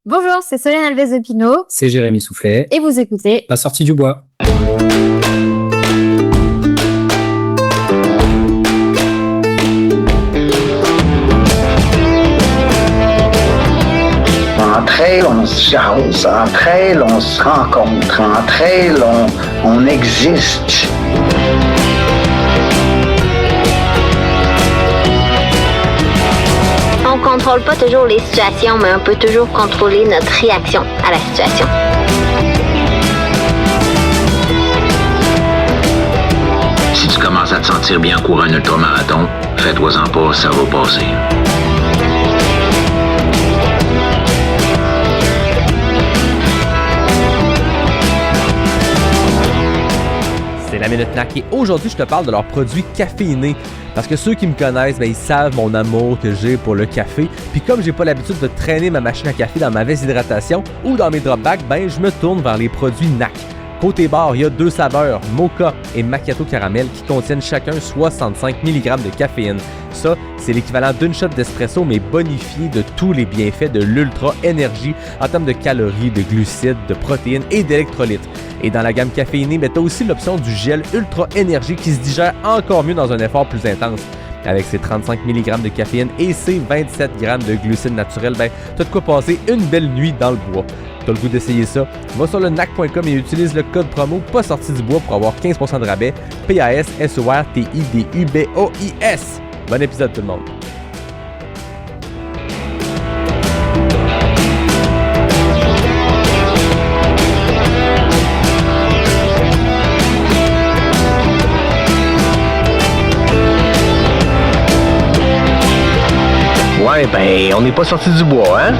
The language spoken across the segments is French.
Bonjour, c'est Solène Alves de Pinot. C'est Jérémy Soufflet. Et vous écoutez La sortie du bois. Entre elles, on se jase, entre elles, on se rencontre, entre elles, on existe. On contrôle pas toujours les situations, mais on peut toujours contrôler notre réaction à la situation. Si tu commences à te sentir bien courir un ultramarathon, fais-toi-en pas, ça va passer. C'est la Minute NAC et aujourd'hui, je te parle de leurs produits caféinés. Parce que ceux qui me connaissent, ils savent mon amour que j'ai pour le café. Puis comme j'ai pas l'habitude de traîner ma machine à café dans ma veste d'hydratation ou dans mes drop bags, je me tourne vers les produits NAC. Côté bar, il y a 2 saveurs, Mocha et Macchiato Caramel, qui contiennent chacun 65 mg de caféine. Ça, c'est l'équivalent d'une shot d'espresso, mais bonifié de tous les bienfaits de l'Ultra Énergie en termes de calories, de glucides, de protéines et d'électrolytes. Et dans la gamme caféinée, tu as aussi l'option du gel Ultra Énergie qui se digère encore mieux dans un effort plus intense. Avec ses 35 mg de caféine et ses 27 g de glucides naturels, t'as de quoi passer une belle nuit dans le bois. T'as le goût d'essayer ça? Va sur le nac.com et utilise le code promo pas sorti du bois pour avoir 15% de rabais. PASSORTIDUBOIS. Bon épisode tout le monde. Ouais, on n'est pas sorti du bois, hein?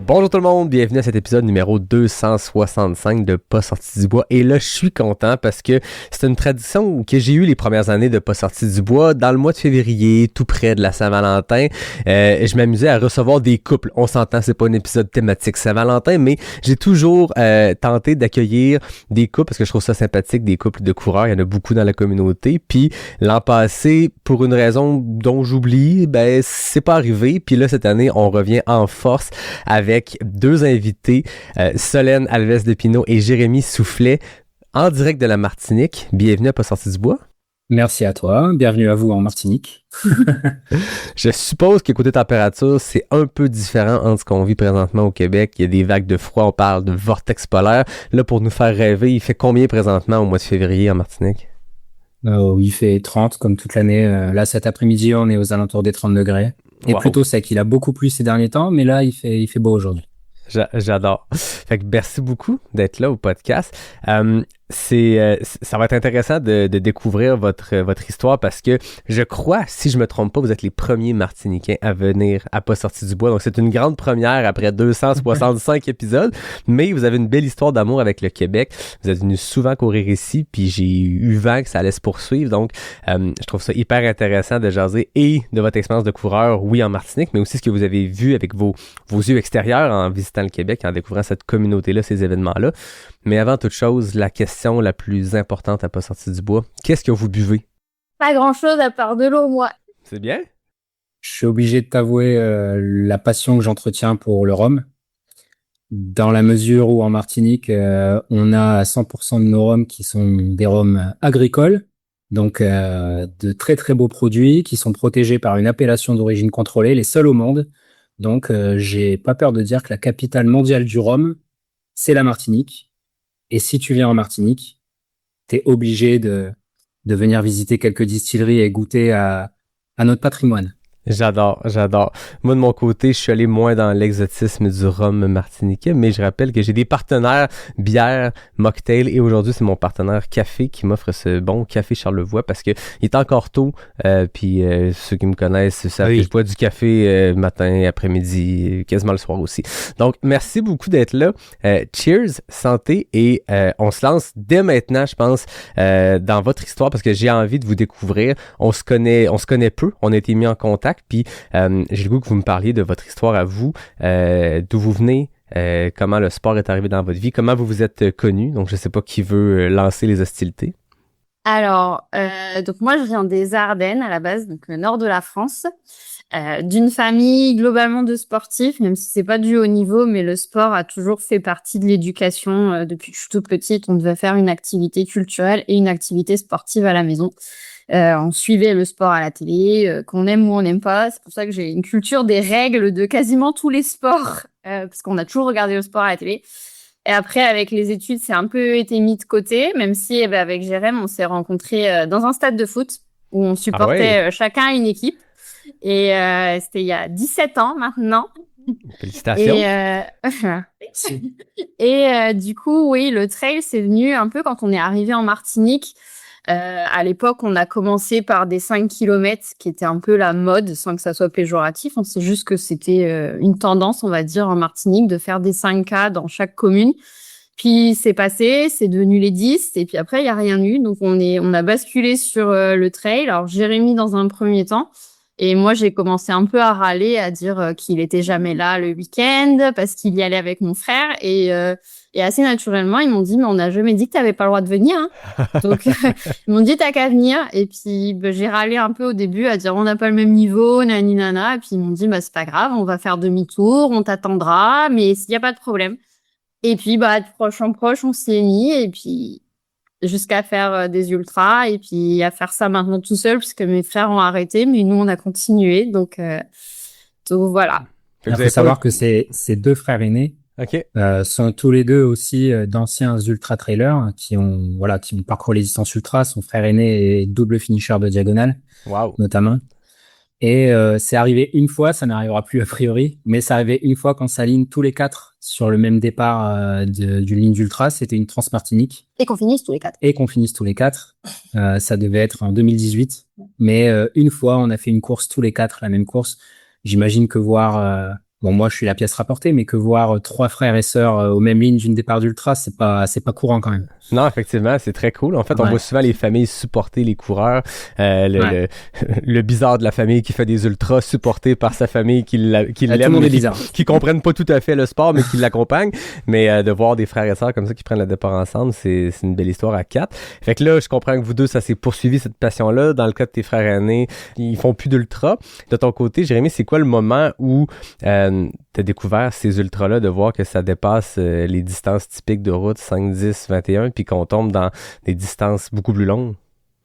Bonjour tout le monde, bienvenue à cet épisode numéro 265 de Pas sorti du bois. Et là, je suis content parce que c'est une tradition que j'ai eue les premières années de Pas sorti du bois. Dans le mois de février, tout près de la Saint-Valentin, je m'amusais à recevoir des couples. On s'entend, c'est pas un épisode thématique Saint-Valentin, mais j'ai toujours tenté d'accueillir des couples parce que je trouve ça sympathique, des couples de coureurs. Il y en a beaucoup dans la communauté. Puis l'an passé, pour une raison dont j'oublie, c'est pas arrivé. Puis là, cette année, on revient en force avec 2 invités, Solène Alves de Pinot et Jérémy Soufflet, en direct de la Martinique. Bienvenue à Pas sorti du bois. Merci à toi. Bienvenue à vous en Martinique. Je suppose que côté température, c'est un peu différent entre ce qu'on vit présentement au Québec. Il y a des vagues de froid, on parle de vortex polaire. Là, pour nous faire rêver, il fait combien présentement au mois de février en Martinique? Il fait 30 comme toute l'année. Là, cet après-midi, on est aux alentours des 30 degrés. Et plutôt sec. Il a beaucoup plu ces derniers temps, mais là, il fait beau aujourd'hui. J'adore. Fait que merci beaucoup d'être là au podcast. Ça va être intéressant de découvrir votre histoire parce que je crois, si je me trompe pas, vous êtes les premiers Martiniquais à venir à Pas sorti du bois. Donc c'est une grande première après 265 épisodes, mais vous avez une belle histoire d'amour avec le Québec. Vous êtes venu souvent courir ici, puis j'ai eu vent que ça allait se poursuivre. Donc je trouve ça hyper intéressant de jaser et de votre expérience de coureur, oui, en Martinique, mais aussi ce que vous avez vu avec vos yeux extérieurs en visitant le Québec, en découvrant cette communauté-là, ces événements-là. Mais avant toute chose, la question la plus importante à Pas sorti du bois, qu'est-ce que vous buvez? Pas grand-chose à part de l'eau, moi. C'est bien? Je suis obligé de t'avouer la passion que j'entretiens pour le rhum. Dans la mesure où en Martinique, on a 100% de nos rhums qui sont des rhums agricoles. Donc de très très beaux produits qui sont protégés par une appellation d'origine contrôlée, les seuls au monde. Donc j'ai pas peur de dire que la capitale mondiale du rhum, c'est la Martinique. Et si tu viens en Martinique, t'es obligé de venir visiter quelques distilleries et goûter à notre patrimoine. J'adore. Moi, de mon côté, je suis allé moins dans l'exotisme du rhum martiniquais, mais je rappelle que j'ai des partenaires bière, mocktail, et aujourd'hui, c'est mon partenaire café qui m'offre ce bon café Charlevoix parce que il est encore tôt, puis ceux qui me connaissent savent que je bois du café matin, après-midi, quasiment le soir aussi. Donc, merci beaucoup d'être là. Cheers, santé, et on se lance dès maintenant, je pense, dans votre histoire parce que j'ai envie de vous découvrir. On se connaît peu, on a été mis en contact. Puis j'ai le goût que vous me parliez de votre histoire à vous, d'où vous venez, comment le sport est arrivé dans votre vie, comment vous vous êtes connus. Donc je sais pas qui veut lancer les hostilités. Alors, donc moi, je viens des Ardennes à la base, donc le nord de la France, d'une famille globalement de sportifs, même si c'est pas du haut niveau, mais le sport a toujours fait partie de l'éducation. Depuis que je suis toute petite, on devait faire une activité culturelle et une activité sportive à la maison. On suivait le sport à la télé, qu'on aime ou on n'aime pas. C'est pour ça que j'ai une culture des règles de quasiment tous les sports, parce qu'on a toujours regardé le sport à la télé. Et après, avec les études, c'est un peu été mis de côté, même si avec Jérém, on s'est rencontrés dans un stade de foot où on Ah ouais, supportait chacun une équipe. Et c'était il y a 17 ans maintenant. félicitations. Et, du coup, oui, le trail, c'est venu un peu quand on est arrivé en Martinique. À l'époque, on a commencé par des 5 kilomètres qui était un peu la mode, sans que ça soit péjoratif. On sait juste que c'était une tendance, on va dire, en Martinique, de faire des 5K dans chaque commune. Puis c'est passé, c'est devenu les 10, et puis après, il n'y a rien eu. Donc on a basculé sur le trail. Alors Jérémy dans un premier temps, et moi j'ai commencé un peu à râler, à dire qu'il était jamais là le week-end, parce qu'il y allait avec mon frère. Et assez naturellement, ils m'ont dit, mais on n'a jamais dit que tu n'avais pas le droit de venir, hein. Donc ils m'ont dit, t'as qu'à venir. Et puis j'ai râlé un peu au début, à dire, on n'a pas le même niveau, nani nana. Et puis ils m'ont dit, bah c'est pas grave, on va faire demi-tour, on t'attendra, mais il n'y a pas de problème. Et puis, de proche en proche, on s'y est mis, et puis, jusqu'à faire des ultras, et puis à faire ça maintenant tout seul, puisque mes frères ont arrêté, mais nous, on a continué. Donc voilà. Fait que Il vous faut avez savoir pas... que ces deux frères aînés OK. sont tous les deux aussi d'anciens ultra-trailers qui ont parcouru les distances ultra. Son frère aîné est double finisher de diagonale, Wow. notamment. Et c'est arrivé une fois, ça n'arrivera plus a priori, mais c'est arrivé une fois qu'on s'aligne tous les quatre sur le même départ d'une ligne d'ultra. C'était une Transmartinique. Et qu'on finisse tous les 4. Et qu'on finisse tous les quatre. Ça devait être en 2018. Mais une fois, on a fait une course tous les quatre, la même course. J'imagine que voir... bon, moi, je suis la pièce rapportée, mais que voir trois frères et sœurs aux mêmes lignes d'une départ d'ultra, c'est pas courant quand même. Non, effectivement, c'est très cool. En fait, on Ouais. voit souvent les familles supporter les coureurs. Le bizarre de la famille qui fait des ultras supporté par sa famille qui Tout le l'aime, monde mais est bizarre. qui comprennent pas tout à fait le sport, mais qui l'accompagnent. Mais de voir des frères et sœurs comme ça qui prennent le départ ensemble, c'est une belle histoire à quatre. Fait que là, je comprends que vous deux, ça s'est poursuivi, cette passion-là. Dans le cas de tes frères aînés, ils font plus d'ultra. De ton côté, Jérémy, c'est quoi le moment où t'as découvert ces ultras-là, de voir que ça dépasse les distances typiques de route 5, 10, 21, puis qu'on tombe dans des distances beaucoup plus longues?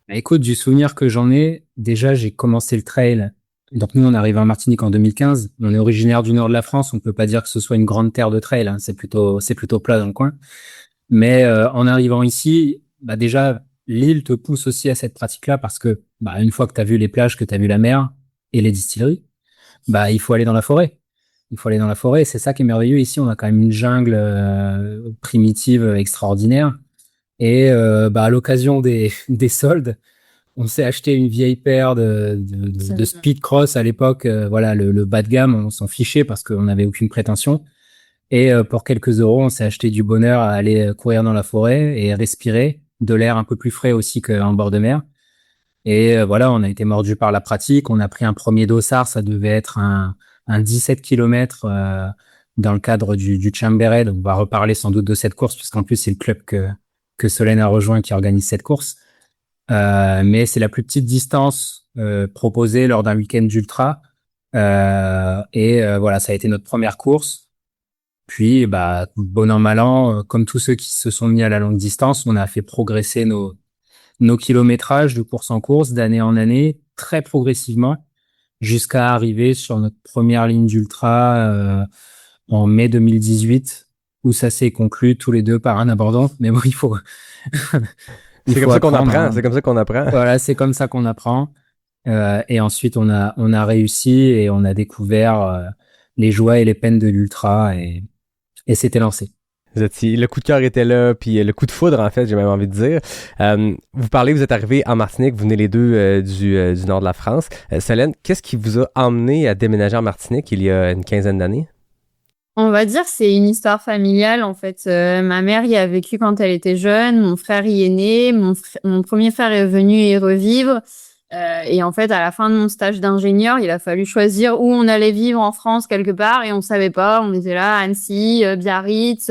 Écoute, du souvenir que j'en ai, déjà, j'ai commencé le trail. Donc nous, on arrive en Martinique en 2015. On est originaire du nord de la France. On peut pas dire que ce soit une grande terre de trail, hein. C'est plutôt plat dans le coin. Mais en arrivant ici, déjà, l'île te pousse aussi à cette pratique-là parce que une fois que tu as vu les plages, que tu as vu la mer et les distilleries, il faut aller dans la forêt. Il faut aller dans la forêt. C'est ça qui est merveilleux. Ici, on a quand même une jungle primitive extraordinaire. Et à l'occasion des soldes, on s'est acheté une vieille paire de speed cross à l'époque. Le bas de gamme, on s'en fichait parce qu'on n'avait aucune prétention. Et pour quelques euros, on s'est acheté du bonheur à aller courir dans la forêt et respirer de l'air un peu plus frais aussi qu'en bord de mer. Et on a été mordu par la pratique. On a pris un premier dossard, ça devait être un 17 km dans le cadre du Chambéry. Donc on va reparler sans doute de cette course puisqu'en plus c'est le club que Solène a rejoint qui organise cette course. Mais c'est la plus petite distance proposée lors d'un week-end d'ultra. Ça a été notre première course. Puis, bon an, mal an, comme tous ceux qui se sont mis à la longue distance, on a fait progresser nos kilométrages de course en course, d'année en année, très progressivement, jusqu'à arriver sur notre première ligne d'ultra en mai 2018, où ça s'est conclu tous les deux par un abandon. Mais bon, il faut C'est comme ça qu'on apprendre, apprend. hein. C'est comme ça qu'on apprend. Voilà, c'est comme ça qu'on apprend. Et ensuite, on a réussi et on a découvert les joies et les peines de l'ultra et c'était lancé. Le coup de cœur était là, puis le coup de foudre, en fait, j'ai même envie de dire. Vous êtes arrivés en Martinique, vous venez les deux du nord de la France. Solène, qu'est-ce qui vous a emmené à déménager en Martinique il y a une quinzaine d'années? On va dire que c'est une histoire familiale, en fait. Ma mère y a vécu quand elle était jeune, mon frère y est né, mon premier frère est venu y revivre. Et en fait, à la fin de mon stage d'ingénieur, il a fallu choisir où on allait vivre en France quelque part et on savait pas. On était là, Annecy, Biarritz.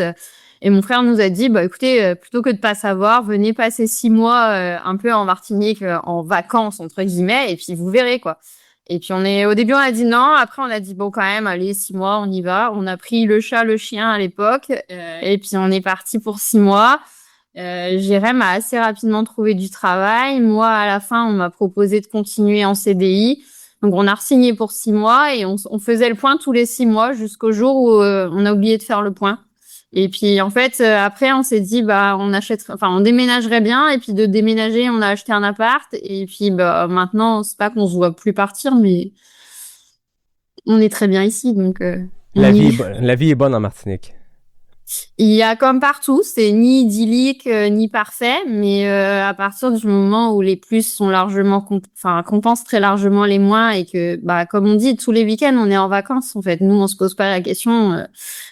Et mon frère nous a dit, bah écoutez, plutôt que de pas savoir, venez passer 6 mois un peu en Martinique en vacances entre guillemets, et puis vous verrez quoi. Et puis au début on a dit non, après on a dit bon quand même, allez 6 mois, on y va. On a pris le chat, le chien à l'époque, et puis on est parti pour 6 mois. Jérém a assez rapidement trouvé du travail. Moi, à la fin, on m'a proposé de continuer en CDI. Donc, on a re-signé pour 6 mois et on faisait le point tous les 6 mois jusqu'au jour où on a oublié de faire le point. Et puis, en fait, après, on s'est dit, bah, on déménagerait bien. Et puis, de déménager, on a acheté un appart. Et puis, bah, maintenant, c'est pas qu'on se voit plus partir, mais on est très bien ici. Donc, La vie est bonne en Martinique. Il y a comme partout, c'est ni idyllique ni parfait, mais à partir du moment où les plus sont largement compensent très largement les moins et que bah comme on dit tous les week-ends on est en vacances en fait. Nous on se pose pas la question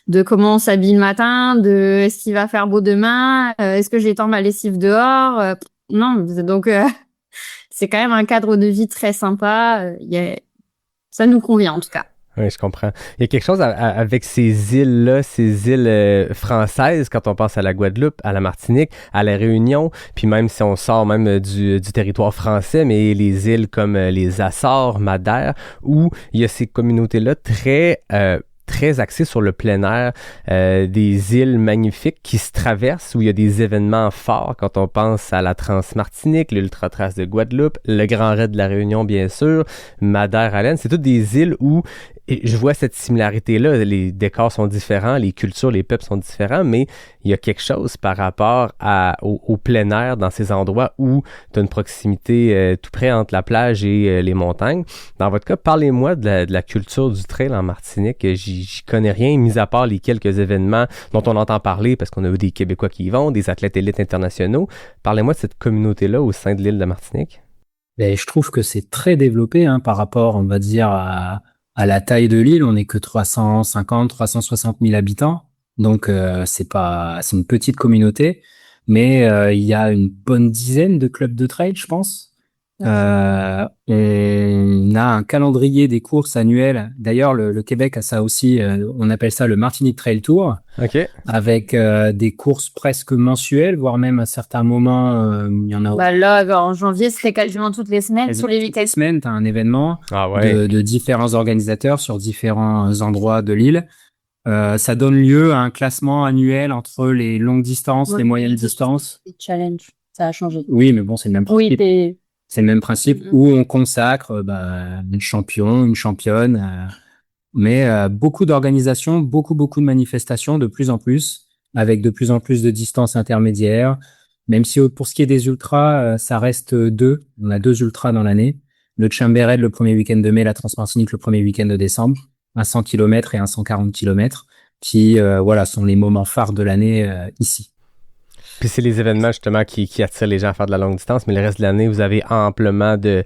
de comment on s'habille le matin, de est-ce qu'il va faire beau demain, est-ce que j'ai tant ma lessive dehors, non donc c'est quand même un cadre de vie très sympa, ça nous convient en tout cas. Oui, je comprends. Il y a quelque chose avec ces îles-là, ces îles françaises, quand on pense à la Guadeloupe, à la Martinique, à la Réunion, puis même si on sort même du territoire français, mais les îles comme les Açores, Madère, où il y a ces communautés-là très axées sur le plein air, des îles magnifiques qui se traversent, où il y a des événements forts quand on pense à la Trans-Martinique, l'Ultra Trace de Guadeloupe, le Grand Raid de la Réunion, bien sûr, Madère-Haleine. C'est toutes des îles où je vois cette similarité-là. Les décors sont différents, les cultures, les peuples sont différents, mais il y a quelque chose par rapport au plein air dans ces endroits où tu as une proximité tout près entre la plage et les montagnes. Dans votre cas, parlez-moi de la culture du trail en Martinique. J'y connais rien, mis à part les quelques événements dont on entend parler parce qu'on a eu des Québécois qui y vont, des athlètes élites internationaux. Parlez-moi de cette communauté-là au sein de l'île de Martinique. Ben, je trouve que c'est très développé par rapport, on va dire, à la taille de l'île. On n'est que 360 000 habitants. Donc, c'est une petite communauté. Mais il y a une bonne dizaine de clubs de trail, je pense. On a un calendrier des courses annuelles. D'ailleurs, le Québec a ça aussi. On appelle ça le Martinique Trail Tour. OK. Avec des courses presque mensuelles, voire même à certains moments, il y en a. Bah là, en janvier, c'était quasiment toutes les semaines sur les week-ends. Toutes les semaines, tu as un événement ouais. de différents organisateurs sur différents endroits de l'île. Ça donne lieu à un classement annuel entre les longues distances, les moyennes distances. Les challenges, ça a changé. Oui, mais bon, c'est le même principe. C'est le même principe où on consacre un champion, une championne, mais beaucoup d'organisations, beaucoup de manifestations de plus en plus, avec de plus en plus de distances intermédiaires. Même si pour ce qui est des ultras, ça reste 2. On a 2 ultras dans l'année. Le Chambéry le premier week-end de mai, la Trans-Martinique le premier week-end de décembre, un 100 km et un 140 km, qui sont les moments phares de l'année ici. Puis c'est les événements justement qui attirent les gens à faire de la longue distance, mais le reste de l'année, vous avez amplement de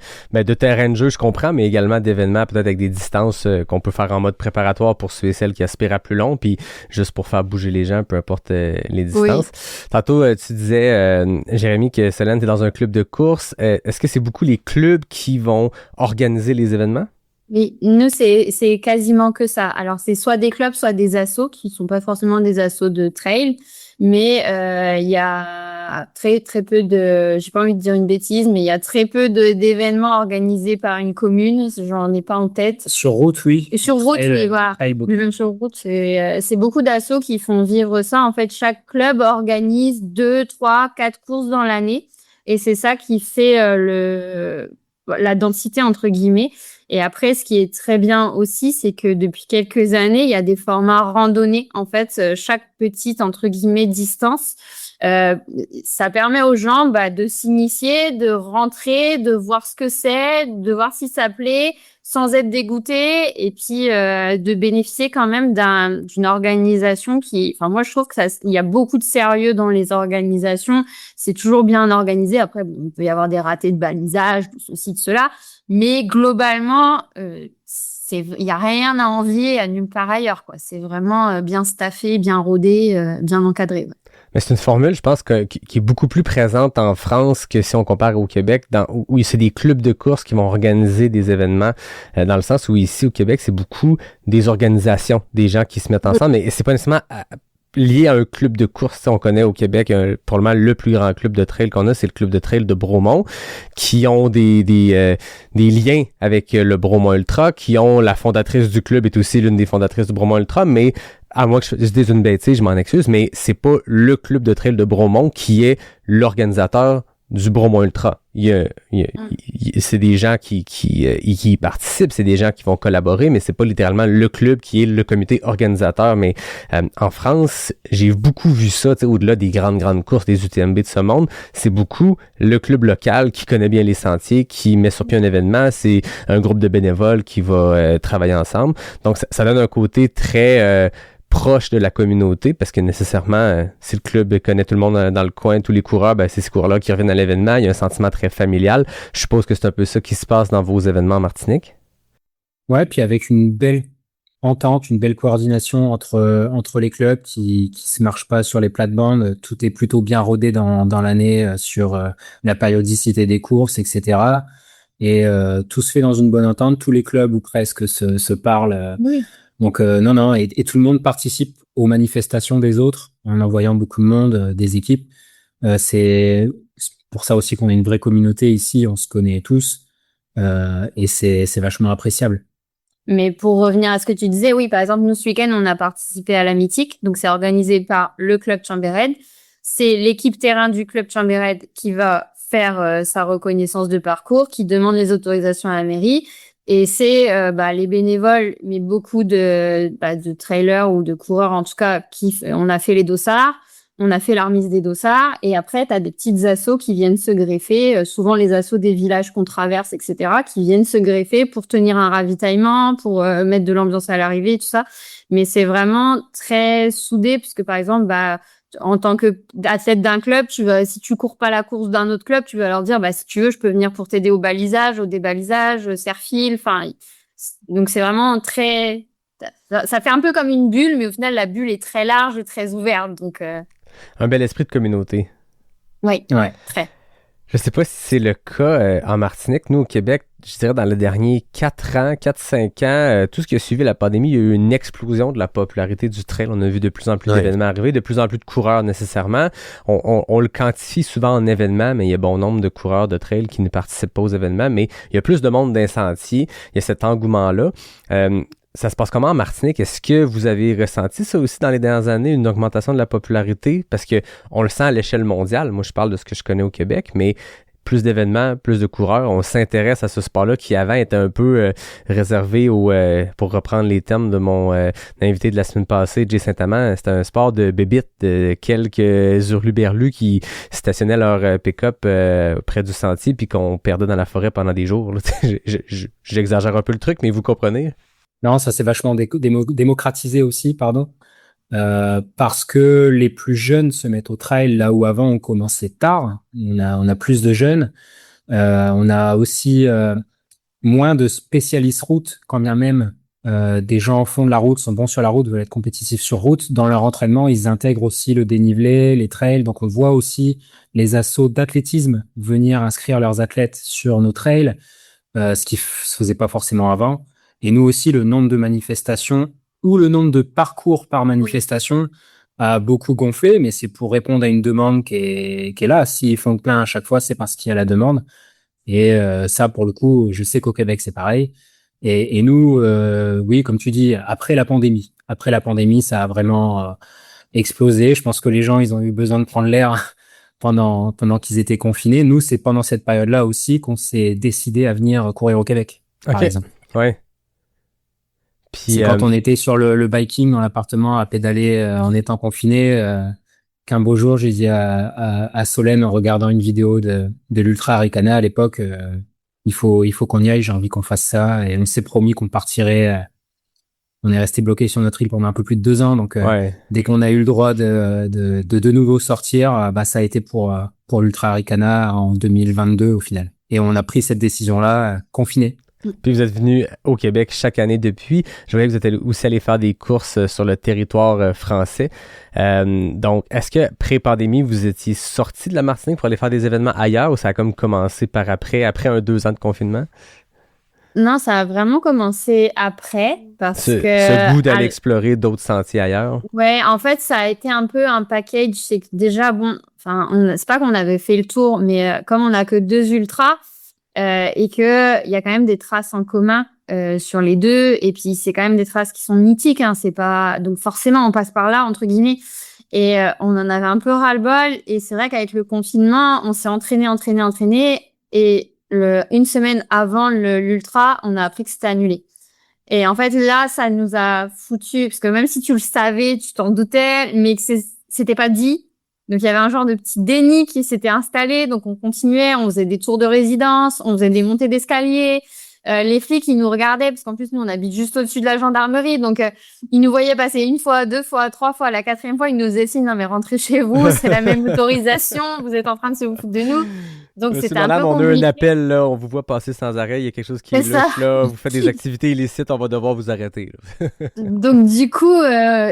terrain de jeu, je comprends, mais également d'événements peut-être avec des distances qu'on peut faire en mode préparatoire pour ceux et celles qui aspirent à plus long, puis juste pour faire bouger les gens, peu importe les distances. Oui. Tantôt, tu disais, Jérémy, que Solène, t'es dans un club de course. Est-ce que c'est beaucoup les clubs qui vont organiser les événements? Oui, nous, c'est quasiment que ça. Alors, c'est soit des clubs, soit des assos qui sont pas forcément des assos de trail. Mais il y a très peu de, j'ai pas envie de dire une bêtise, mais il y a très peu d'événements organisés par une commune. J'en ai pas en tête. Sur route, oui. Et sur route, oui, voilà. Mais même sur route, c'est beaucoup d'assos qui font vivre ça. En fait, chaque club organise 2, 3, 4 courses dans l'année, et c'est ça qui fait la densité entre guillemets. Et après, ce qui est très bien aussi, c'est que depuis quelques années, il y a des formats randonnés. En fait, chaque petite, entre guillemets, distance, ça permet aux gens de s'initier, de rentrer, de voir ce que c'est, de voir si ça plaît, sans être dégoûté, et puis de bénéficier quand même d'une organisation qui... Enfin, moi, je trouve il y a beaucoup de sérieux dans les organisations. C'est toujours bien organisé. Après, il peut y avoir des ratés de balisage, de ceci, de cela. Mais globalement, il y a rien à envier à nulle part ailleurs, quoi. C'est vraiment bien staffé, bien rodé, bien encadré. Ouais. Mais c'est une formule, je pense, qui est beaucoup plus présente en France que si on compare au Québec, où c'est des clubs de course qui vont organiser des événements, dans le sens où ici au Québec, c'est beaucoup des organisations, des gens qui se mettent ensemble, mais c'est pas nécessairement lié à un club de course. On connaît au Québec probablement le plus grand club de trail qu'on a, c'est le club de trail de Bromont, qui ont des liens avec le Bromont Ultra, qui ont la fondatrice du club est aussi l'une des fondatrices du Bromont Ultra, mais à moins que je dise une bêtise, je m'en excuse, mais c'est pas le club de trail de Bromont qui est l'organisateur du Bromont Ultra. C'est des gens qui y participent, c'est des gens qui vont collaborer, mais c'est pas littéralement le club qui est le comité organisateur. Mais en France, j'ai beaucoup vu ça, au-delà des grandes courses, des UTMB de ce monde, c'est beaucoup le club local qui connaît bien les sentiers, qui met sur pied un événement, c'est un groupe de bénévoles qui va travailler ensemble. Donc ça donne un côté très proche de la communauté, parce que nécessairement, si le club connaît tout le monde dans le coin, tous les coureurs, ben c'est ces coureurs-là qui reviennent à l'événement. Il y a un sentiment très familial. Je suppose que c'est un peu ça qui se passe dans vos événements en Martinique. Ouais, puis avec une belle entente, une belle coordination entre les clubs qui se marchent pas sur les plates-bandes. Tout est plutôt bien rodé dans l'année sur la périodicité des courses, etc. Et tout se fait dans une bonne entente. Tous les clubs ou presque se parlent. Oui. Donc non, et tout le monde participe aux manifestations des autres en envoyant beaucoup de monde, des équipes. C'est pour ça aussi qu'on est une vraie communauté ici, on se connaît tous et c'est vachement appréciable. Mais pour revenir à ce que tu disais, oui, par exemple, nous, ce week-end, on a participé à la Mythique. Donc, c'est organisé par le club Chambéred. C'est l'équipe terrain du club Chambéred qui va faire sa reconnaissance de parcours, qui demande les autorisations à la mairie. Et c'est les bénévoles, mais beaucoup de trailers ou de coureurs en tout cas, on a fait les dossards, on a fait la remise des dossards, et après tu as des petites assos qui viennent se greffer, souvent les assos des villages qu'on traverse, etc., qui viennent se greffer pour tenir un ravitaillement, pour mettre de l'ambiance à l'arrivée, tout ça. Mais c'est vraiment très soudé, puisque par exemple, en tant que athlète d'un club, si tu cours pas la course d'un autre club, tu vas leur dire, si tu veux, je peux venir pour t'aider au balisage, au débalisage, serre-fil, enfin, donc c'est vraiment très, ça fait un peu comme une bulle, mais au final, la bulle est très large et très ouverte, donc, Un bel esprit de communauté. Oui, ouais. Très. Je sais pas si c'est le cas en Martinique. Nous, au Québec, je dirais dans les derniers 4-5 ans, tout ce qui a suivi la pandémie, il y a eu une explosion de la popularité du trail. On a vu de plus en plus d'événements arriver, de plus en plus de coureurs nécessairement. On le quantifie souvent en événements, mais il y a bon nombre de coureurs de trail qui ne participent pas aux événements. Mais il y a plus de monde dans les sentiers. Il y a cet engouement-là. Ça se passe comment en Martinique? Est-ce que vous avez ressenti ça aussi dans les dernières années, une augmentation de la popularité? Parce que on le sent à l'échelle mondiale. Moi, je parle de ce que je connais au Québec, mais plus d'événements, plus de coureurs. On s'intéresse à ce sport-là qui avant était un peu réservé pour reprendre les termes de mon invité de la semaine passée, Jay Saint-Amand. C'était un sport de bébites, de quelques hurluberlus qui stationnaient leur pick-up près du sentier puis qu'on perdait dans la forêt pendant des jours. J'exagère un peu le truc, mais vous comprenez? Non, ça s'est vachement démocratisé aussi, parce que les plus jeunes se mettent au trail là où avant on commençait tard. On a plus de jeunes. On a aussi moins de spécialistes route, quand bien même des gens font de la route, sont bons sur la route, veulent être compétitifs sur route. Dans leur entraînement, ils intègrent aussi le dénivelé, les trails. Donc on voit aussi les assos d'athlétisme venir inscrire leurs athlètes sur nos trails, ce qui se faisait pas forcément avant. Et nous aussi, le nombre de manifestations ou le nombre de parcours par manifestation a beaucoup gonflé, mais c'est pour répondre à une demande qui est là. S'ils font plein à chaque fois, c'est parce qu'il y a la demande. Et ça, pour le coup, je sais qu'au Québec, c'est pareil. Et nous, oui, comme tu dis, après la pandémie, ça a vraiment explosé. Je pense que les gens, ils ont eu besoin de prendre l'air pendant qu'ils étaient confinés. Nous, c'est pendant cette période-là aussi qu'on s'est décidé à venir courir au Québec, par exemple. Ouais. Puis, c'est quand on était sur le biking dans l'appartement à pédaler en étant confiné qu'un beau jour j'ai dit à Solène en regardant une vidéo de l'Ultra Arikana à l'époque, il faut qu'on y aille, j'ai envie qu'on fasse ça, et on s'est promis qu'on partirait. On est resté bloqué sur notre île pendant un peu plus de 2 ans, donc dès qu'on a eu le droit de nouveau sortir, ça a été pour l'Ultra Arikana en 2022 au final, et on a pris cette décision là confiné. Puis vous êtes venu au Québec chaque année depuis. Je voyais que vous êtes aussi allé faire des courses sur le territoire français. Donc, est-ce que pré-pandémie, vous étiez sorti de la Martinique pour aller faire des événements ailleurs, ou ça a comme commencé par après 2 ans de confinement? Non, ça a vraiment commencé après parce que Ce goût d'aller explorer d'autres sentiers ailleurs. Ouais, en fait, ça a été un peu un package. C'est que déjà, bon, enfin, c'est pas qu'on avait fait le tour, mais comme on a que 2 ultras et que il y a quand même des traces en commun sur les deux, et puis c'est quand même des traces qui sont mythiques, hein, c'est pas donc forcément on passe par là entre guillemets. Et on en avait un peu ras-le-bol. Et c'est vrai qu'avec le confinement, on s'est entraîné. Et une semaine avant l'ultra, on a appris que c'était annulé. Et en fait, là, ça nous a foutu, parce que même si tu le savais, tu t'en doutais, mais que c'était pas dit. Donc, il y avait un genre de petit déni qui s'était installé. Donc, on continuait, on faisait des tours de résidence, on faisait des montées d'escalier. Les flics, ils nous regardaient, parce qu'en plus, nous, on habite juste au-dessus de la gendarmerie. Donc, ils nous voyaient passer 1 fois, 2 fois, 3 fois. La 4e fois, ils nous disaient, non, mais rentrez chez vous, c'est la même autorisation, vous êtes en train de se foutre de nous. Donc, c'était un peu compliqué. On a un appel, là, on vous voit passer sans arrêt, il y a quelque chose qui est louche, là, vous faites des activités illicites, on va devoir vous arrêter. Donc, du coup,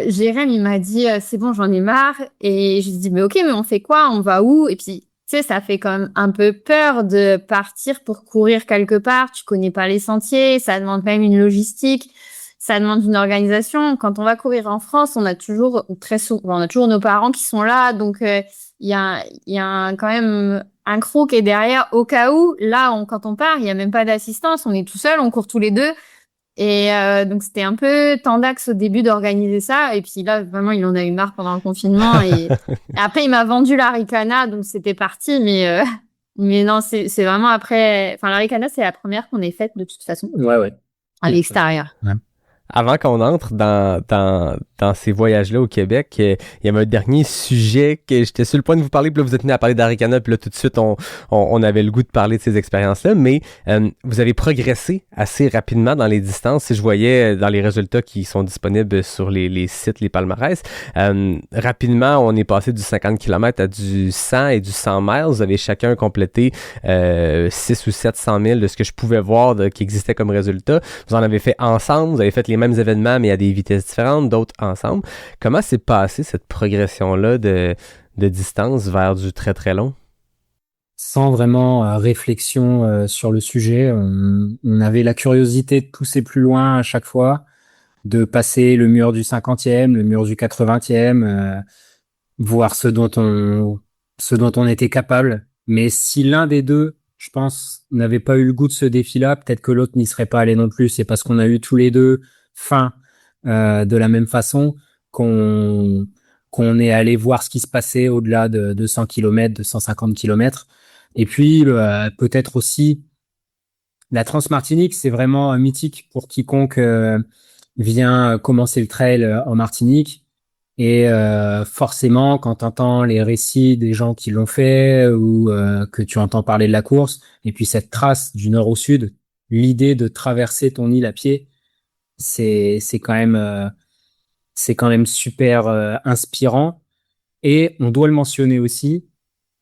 Jérém, il m'a dit, c'est bon, j'en ai marre. Et je lui ai dit, mais ok, mais on fait quoi? On va où? Et puis, tu sais, ça fait quand même un peu peur de partir pour courir quelque part. Tu connais pas les sentiers, ça demande quand même une logistique, ça demande une organisation. Quand on va courir en France, on a toujours nos parents qui sont là, donc il y a quand même un crew qui est derrière au cas où. Là, quand on part, il y a même pas d'assistance, on est tout seul, on court tous les deux. Et donc c'était un peu tendax au début d'organiser ça, et puis là vraiment il en a eu marre pendant le confinement et après il m'a vendu la Ricana, donc c'était parti, mais non, c'est vraiment après, enfin la Ricana c'est la première qu'on ait faite de toute façon. Ouais. À l'extérieur. Ouais. Avant qu'on entre dans ces voyages-là au Québec, il y avait un dernier sujet que j'étais sur le point de vous parler, puis là vous êtes venu à parler d'Aricana, puis là tout de suite on avait le goût de parler de ces expériences-là, mais vous avez progressé assez rapidement dans les distances. Si je voyais dans les résultats qui sont disponibles sur les sites, les palmarès, rapidement on est passé du 50 km à du 100 et du 100 miles. Vous avez chacun complété 6 ou 700 000 de ce que je pouvais voir qui existait comme résultat. Vous en avez fait ensemble, vous avez fait les mêmes événements, mais à des vitesses différentes, d'autres ensemble. Comment s'est passée cette progression-là de distance vers du très, très long? Sans vraiment réflexion sur le sujet, on avait la curiosité de pousser plus loin à chaque fois, de passer le mur du 50e, le mur du 80e, voir ce dont on était capable. Mais si l'un des deux, je pense, n'avait pas eu le goût de ce défi-là, peut-être que l'autre n'y serait pas allé non plus. C'est parce qu'on a eu tous les deux faim de la même façon qu'on est allé voir ce qui se passait au-delà de 100 km, de 150 km. Et puis, peut-être aussi, la Transmartinique, c'est vraiment mythique pour quiconque vient commencer le trail en Martinique. Et forcément, quand tu entends les récits des gens qui l'ont fait ou que tu entends parler de la course, et puis cette trace du nord au sud, l'idée de traverser ton île à pied, c'est quand même super inspirant. Et on doit le mentionner aussi,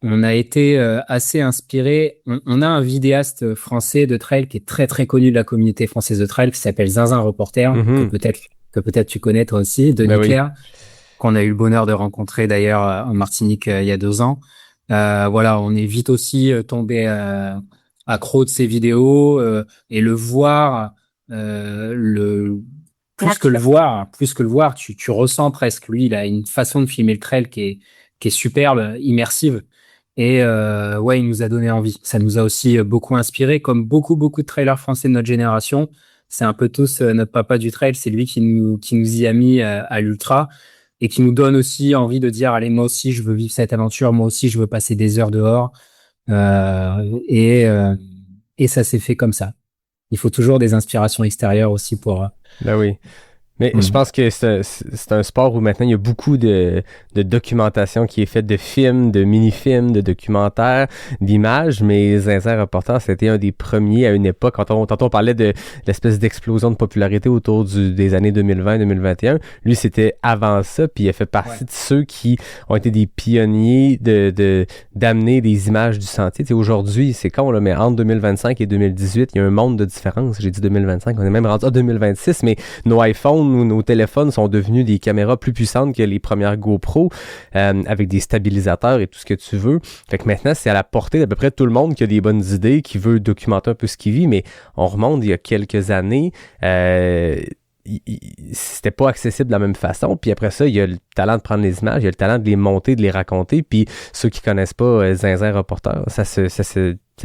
on a été assez inspiré. On a un vidéaste français de trail qui est très très connu de la communauté française de trail, qui s'appelle Zinzin Reporter, que peut-être tu connais toi aussi, Denis Claire. Oui. Qu'on a eu le bonheur de rencontrer d'ailleurs en Martinique il y a 2 ans. Voilà, on est vite aussi tombé accro de ces vidéos et le voir, plus que le voir, tu ressens presque. Lui, il a une façon de filmer le trail qui est superbe, immersive. Et ouais, il nous a donné envie. Ça nous a aussi beaucoup inspiré, comme beaucoup de trailers français de notre génération. C'est un peu tous notre papa du trail. C'est lui qui nous y a mis à l'ultra. Et qui nous donne aussi envie de dire, allez, moi aussi, je veux vivre cette aventure, moi aussi, je veux passer des heures dehors. Et ça s'est fait comme ça. Il faut toujours des inspirations extérieures aussi pour... Ben oui. Mais je pense que c'est un sport où maintenant il y a beaucoup de documentation qui est faite, de films, de mini-films, de documentaires, d'images, mais Zinzin Reporter, c'était un des premiers à une époque, tantôt on parlait de l'espèce d'explosion de popularité autour des années 2020-2021. Lui, c'était avant ça, puis il a fait partie de ceux qui ont été des pionniers d'amener des images du sentier. Tu sais, aujourd'hui, c'est con, là, mais entre 2025 et 2018, il y a un monde de différence. J'ai dit 2025, on est même rendu à 2026, mais nos iPhones drones ou nos téléphones sont devenus des caméras plus puissantes que les premières GoPro, avec des stabilisateurs et tout ce que tu veux. Fait que maintenant, c'est à la portée d'à peu près tout le monde qui a des bonnes idées, qui veut documenter un peu ce qu'il vit, mais on remonte il y a quelques années, c'était pas accessible de la même façon. Puis après ça, il y a le talent de prendre les images, il y a le talent de les monter, de les raconter. Puis ceux qui connaissent pas Zinzin Reporter, ça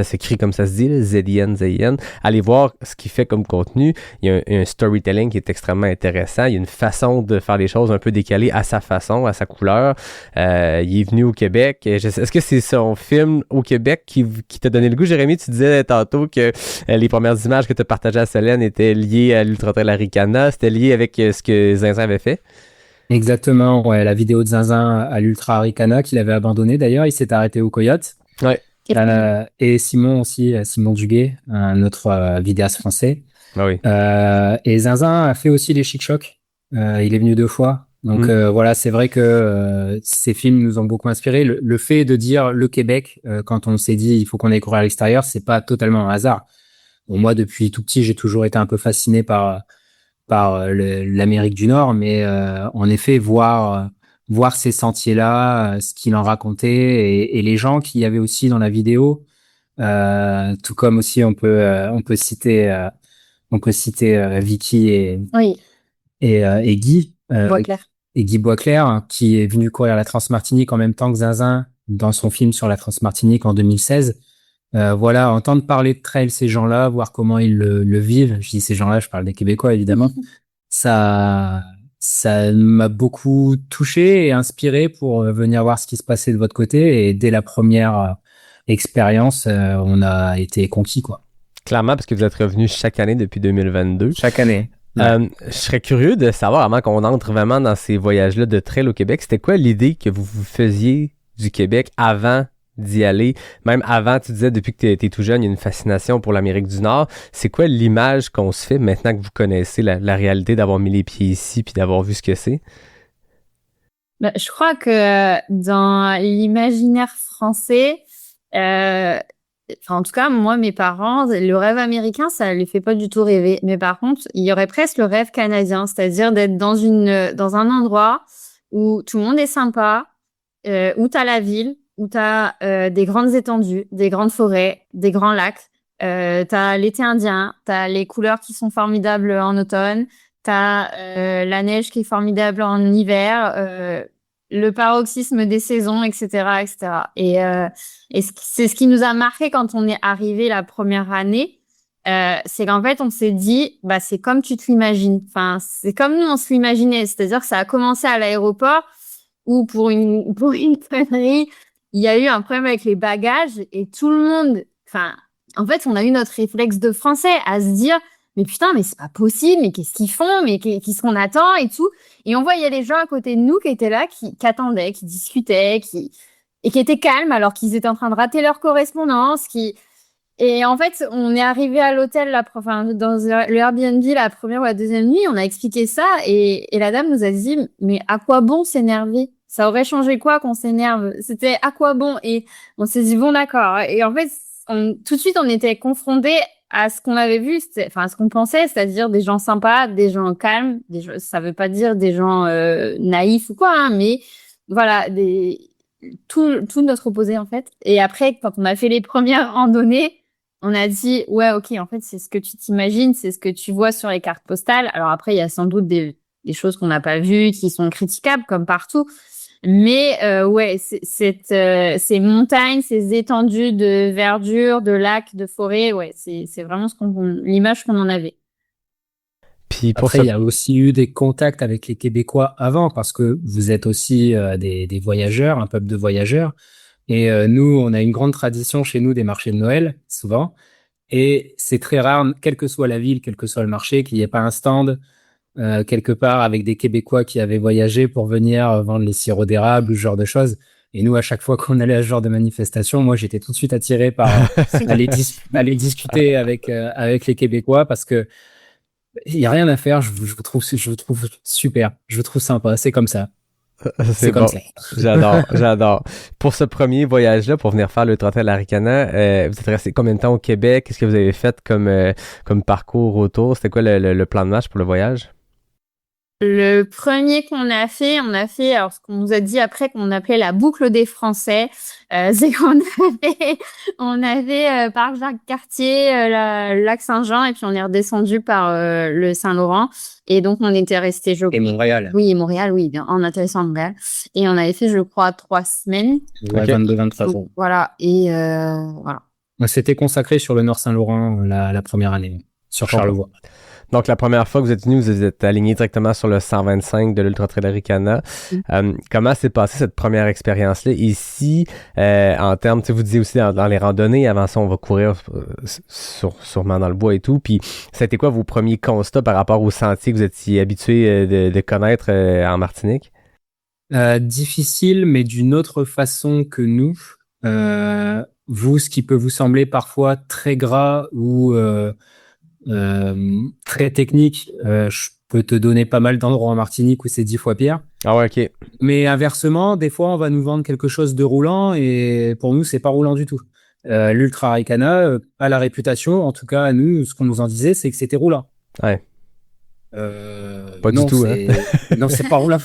s'écrit comme ça se dit, là, Z-I-N. Allez voir ce qu'il fait comme contenu. Il y a un storytelling qui est extrêmement intéressant. Il y a une façon de faire les choses un peu décalée à sa façon, à sa couleur. Il est venu au Québec. Est-ce que c'est son film au Québec qui t'a donné le goût? Jérémy, tu disais tantôt que les premières images que tu as partagées à Solène étaient liées à l'Ultra Trail Arikana. C'était lié avec ce que Zinzin avait fait? Exactement, ouais, la vidéo de Zinzin à l'Ultra Arikana qu'il avait abandonné d'ailleurs, il s'est arrêté au Coyote. Ouais. Et Simon aussi, Simon Duguay, un autre vidéaste français. Ah oui. Et Zinzin a fait aussi les Chic Chocs. Il est venu 2 fois. Donc voilà, c'est vrai que ces films nous ont beaucoup inspiré. Le fait de dire le Québec, quand on s'est dit il faut qu'on aille courir à l'extérieur, c'est pas totalement un hasard. Bon, moi, depuis tout petit, j'ai toujours été un peu fasciné par l'Amérique du Nord, mais en effet, voir ces sentiers-là, ce qu'il en racontait, et les gens qu'il y avait aussi dans la vidéo, tout comme aussi on peut citer Vicky et Guy Boisclair. et Guy Boisclair, hein, qui est venu courir la Transmartinique en même temps que Zinzin dans son film sur la Transmartinique en 2016. Voilà, entendre parler de trail ces gens-là, voir comment ils le vivent. Je dis ces gens-là, je parle des Québécois évidemment. Ça m'a beaucoup touché et inspiré pour venir voir ce qui se passait de votre côté. Et dès la première expérience, on a été conquis, quoi. Clairement, parce que vous êtes revenu chaque année depuis 2022. Chaque année. Je serais curieux de savoir, avant qu'on entre vraiment dans ces voyages-là de trail au Québec, c'était quoi l'idée que vous faisiez du Québec avant d'y aller? Même avant, tu disais, depuis que t'es tout jeune, il y a une fascination pour l'Amérique du Nord. C'est quoi l'image qu'on se fait maintenant que vous connaissez la réalité d'avoir mis les pieds ici puis d'avoir vu ce que c'est? Ben, je crois que dans l'imaginaire français, en tout cas, moi, mes parents, le rêve américain, ça les fait pas du tout rêver. Mais par contre, il y aurait presque le rêve canadien, c'est-à-dire d'être dans un endroit où tout le monde est sympa, où t'as la ville, où t'as des grandes étendues, des grandes forêts, des grands lacs. T'as l'été indien, t'as les couleurs qui sont formidables en automne, t'as la neige qui est formidable en hiver, le paroxysme des saisons, etc., etc. Et c'est ce qui nous a marqué quand on est arrivé la première année. C'est qu'en fait, on s'est dit, bah, c'est comme tu te l'imagines. Enfin, c'est comme nous, on se l'imaginait. C'est-à-dire que ça a commencé à l'aéroport où pour une connerie, il y a eu un problème avec les bagages et tout le monde, enfin, en fait, on a eu notre réflexe de français à se dire, mais putain, mais c'est pas possible, mais qu'est-ce qu'ils font, mais qu'est-ce qu'on attend et tout. Et on voyait les gens à côté de nous qui étaient là, qui attendaient, qui discutaient, et qui étaient calmes alors qu'ils étaient en train de rater leur correspondance, et en fait, on est arrivé à l'hôtel, dans le Airbnb la première ou la deuxième nuit, on a expliqué ça, et la dame nous a dit, mais à quoi bon s'énerver? Ça aurait changé quoi qu'on s'énerve? C'était à quoi bon? Et on s'est dit, bon, d'accord. Et en fait, tout de suite, on était confrontés à ce qu'on avait vu, à ce qu'on pensait, c'est-à-dire des gens sympas, des gens calmes, ça veut pas dire des gens naïfs ou quoi, hein, mais voilà, tout notre opposé, en fait. Et après, quand on a fait les premières randonnées, on a dit, ouais, ok, en fait, c'est ce que tu t'imagines, c'est ce que tu vois sur les cartes postales. Alors après, il y a sans doute des choses qu'on n'a pas vues, qui sont critiquables, comme partout. Mais ouais, ces montagnes, ces étendues de verdure, de lacs, de forêts, ouais, c'est vraiment l'image qu'on en avait. Puis après, il y a aussi eu des contacts avec les Québécois avant, parce que vous êtes aussi des voyageurs, un peuple de voyageurs. Et nous, on a une grande tradition chez nous des marchés de Noël, souvent. Et c'est très rare, quelle que soit la ville, quel que soit le marché, qu'il n'y ait pas un stand quelque part avec des Québécois qui avaient voyagé pour venir vendre les sirops d'érable ou ce genre de choses. Et nous, à chaque fois qu'on allait à ce genre de manifestation, moi, j'étais tout de suite attiré par aller discuter avec les Québécois, parce que il y a rien à faire. Je vous trouve super. Je vous trouve sympa. C'est comme ça. C'est comme bon. ça. J'adore. Pour ce premier voyage-là, pour venir faire le Trottel Arikana, vous êtes resté combien de temps au Québec? Qu'est-ce que vous avez fait comme parcours autour? C'était quoi le plan de match pour le voyage? Le premier qu'on a fait, alors ce qu'on nous a dit après qu'on appelait la boucle des Français, c'est on avait par Jacques-Cartier, lac Saint-Jean, et puis on est redescendu par le Saint-Laurent. Et donc on était resté, Et Montréal. Oui, Montréal, oui, bien, on atterrissait à Montréal. Et on avait fait, je crois, 3 semaines. Ouais, Ok. 22-23 jours. Voilà, et voilà. C'était consacré sur le Nord Saint-Laurent la première année, sur Charlevoix. Donc, la première fois que vous êtes venu, vous êtes aligné directement sur le 125 de l'Ultra Trail Arikana. Comment s'est passée cette première expérience-là ici, en termes, tu sais, vous disiez aussi dans les randonnées, avant ça, on va courir sûrement dans le bois et tout. Puis, ça a été quoi vos premiers constats par rapport aux sentiers que vous étiez habitués de connaître en Martinique? Difficile, mais d'une autre façon que nous. Vous, ce qui peut vous sembler parfois très gras ou très technique, je peux te donner pas mal d'endroits en Martinique où c'est 10 fois pire. Ah ouais, ok. Mais inversement, des fois, on va nous vendre quelque chose de roulant et pour nous, c'est pas roulant du tout. L'Ultra Arikana a la réputation, en tout cas à nous, ce qu'on nous en disait, c'est que c'était roulant. Ouais. Pas non, du tout, hein. Non, c'est pas roulant.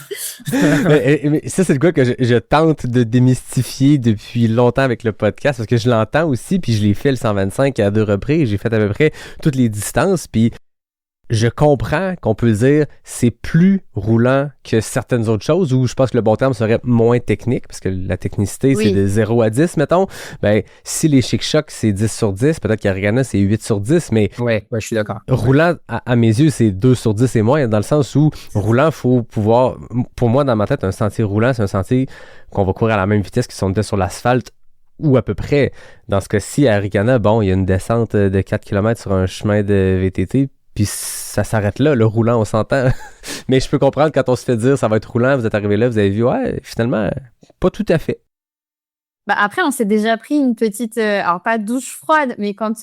mais ça, c'est de quoi que je tente de démystifier depuis longtemps avec le podcast, parce que je l'entends aussi, puis je l'ai fait le 125 à 2 reprises, j'ai fait à peu près toutes les distances, puis je comprends qu'on peut dire c'est plus roulant que certaines autres choses, ou je pense que le bon terme serait moins technique, parce que la technicité, Oui. c'est de 0 à 10, mettons. Ben, si les Chic-Chocs, c'est 10 sur 10, peut-être qu'Arikana, c'est 8 sur 10, mais Ouais, je suis d'accord. roulant, à mes yeux, c'est 2 sur 10 et moins, dans le sens où roulant, faut pouvoir, pour moi, dans ma tête, un sentier roulant, c'est un sentier qu'on va courir à la même vitesse que si on était sur l'asphalte, ou à peu près. Dans ce cas-ci, à Arikana, bon, il y a une descente de 4 km sur un chemin de VTT, puis ça s'arrête là, le roulant, on s'entend. Mais je peux comprendre quand on se fait dire ça va être roulant, vous êtes arrivé là, vous avez vu, ouais, finalement, pas tout à fait. Bah après, on s'est déjà pris une petite, alors pas douche froide, mais quand,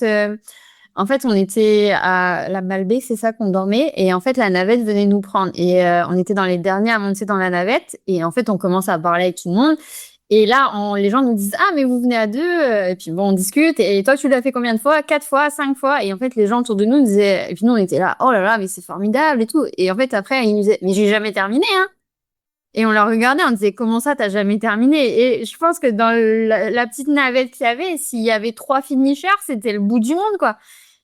en fait, on était à la Malbaie, c'est ça qu'on dormait, et en fait, la navette venait nous prendre. Et on était dans les derniers à monter dans la navette, et en fait, on commence à parler avec tout le monde. Et là, les gens nous disent, ah, mais vous venez à 2, et puis bon, on discute, et toi, tu l'as fait combien de fois? 4 fois, 5 fois? Et en fait, les gens autour de nous disaient, et puis nous, on était là, oh là là, mais c'est formidable et tout. Et en fait, après, ils nous disaient, mais j'ai jamais terminé, hein. Et on la regardait, on disait, comment ça, t'as jamais terminé? Et je pense que dans la petite navette qu'il y avait, s'il y avait 3 finishers, c'était le bout du monde, quoi.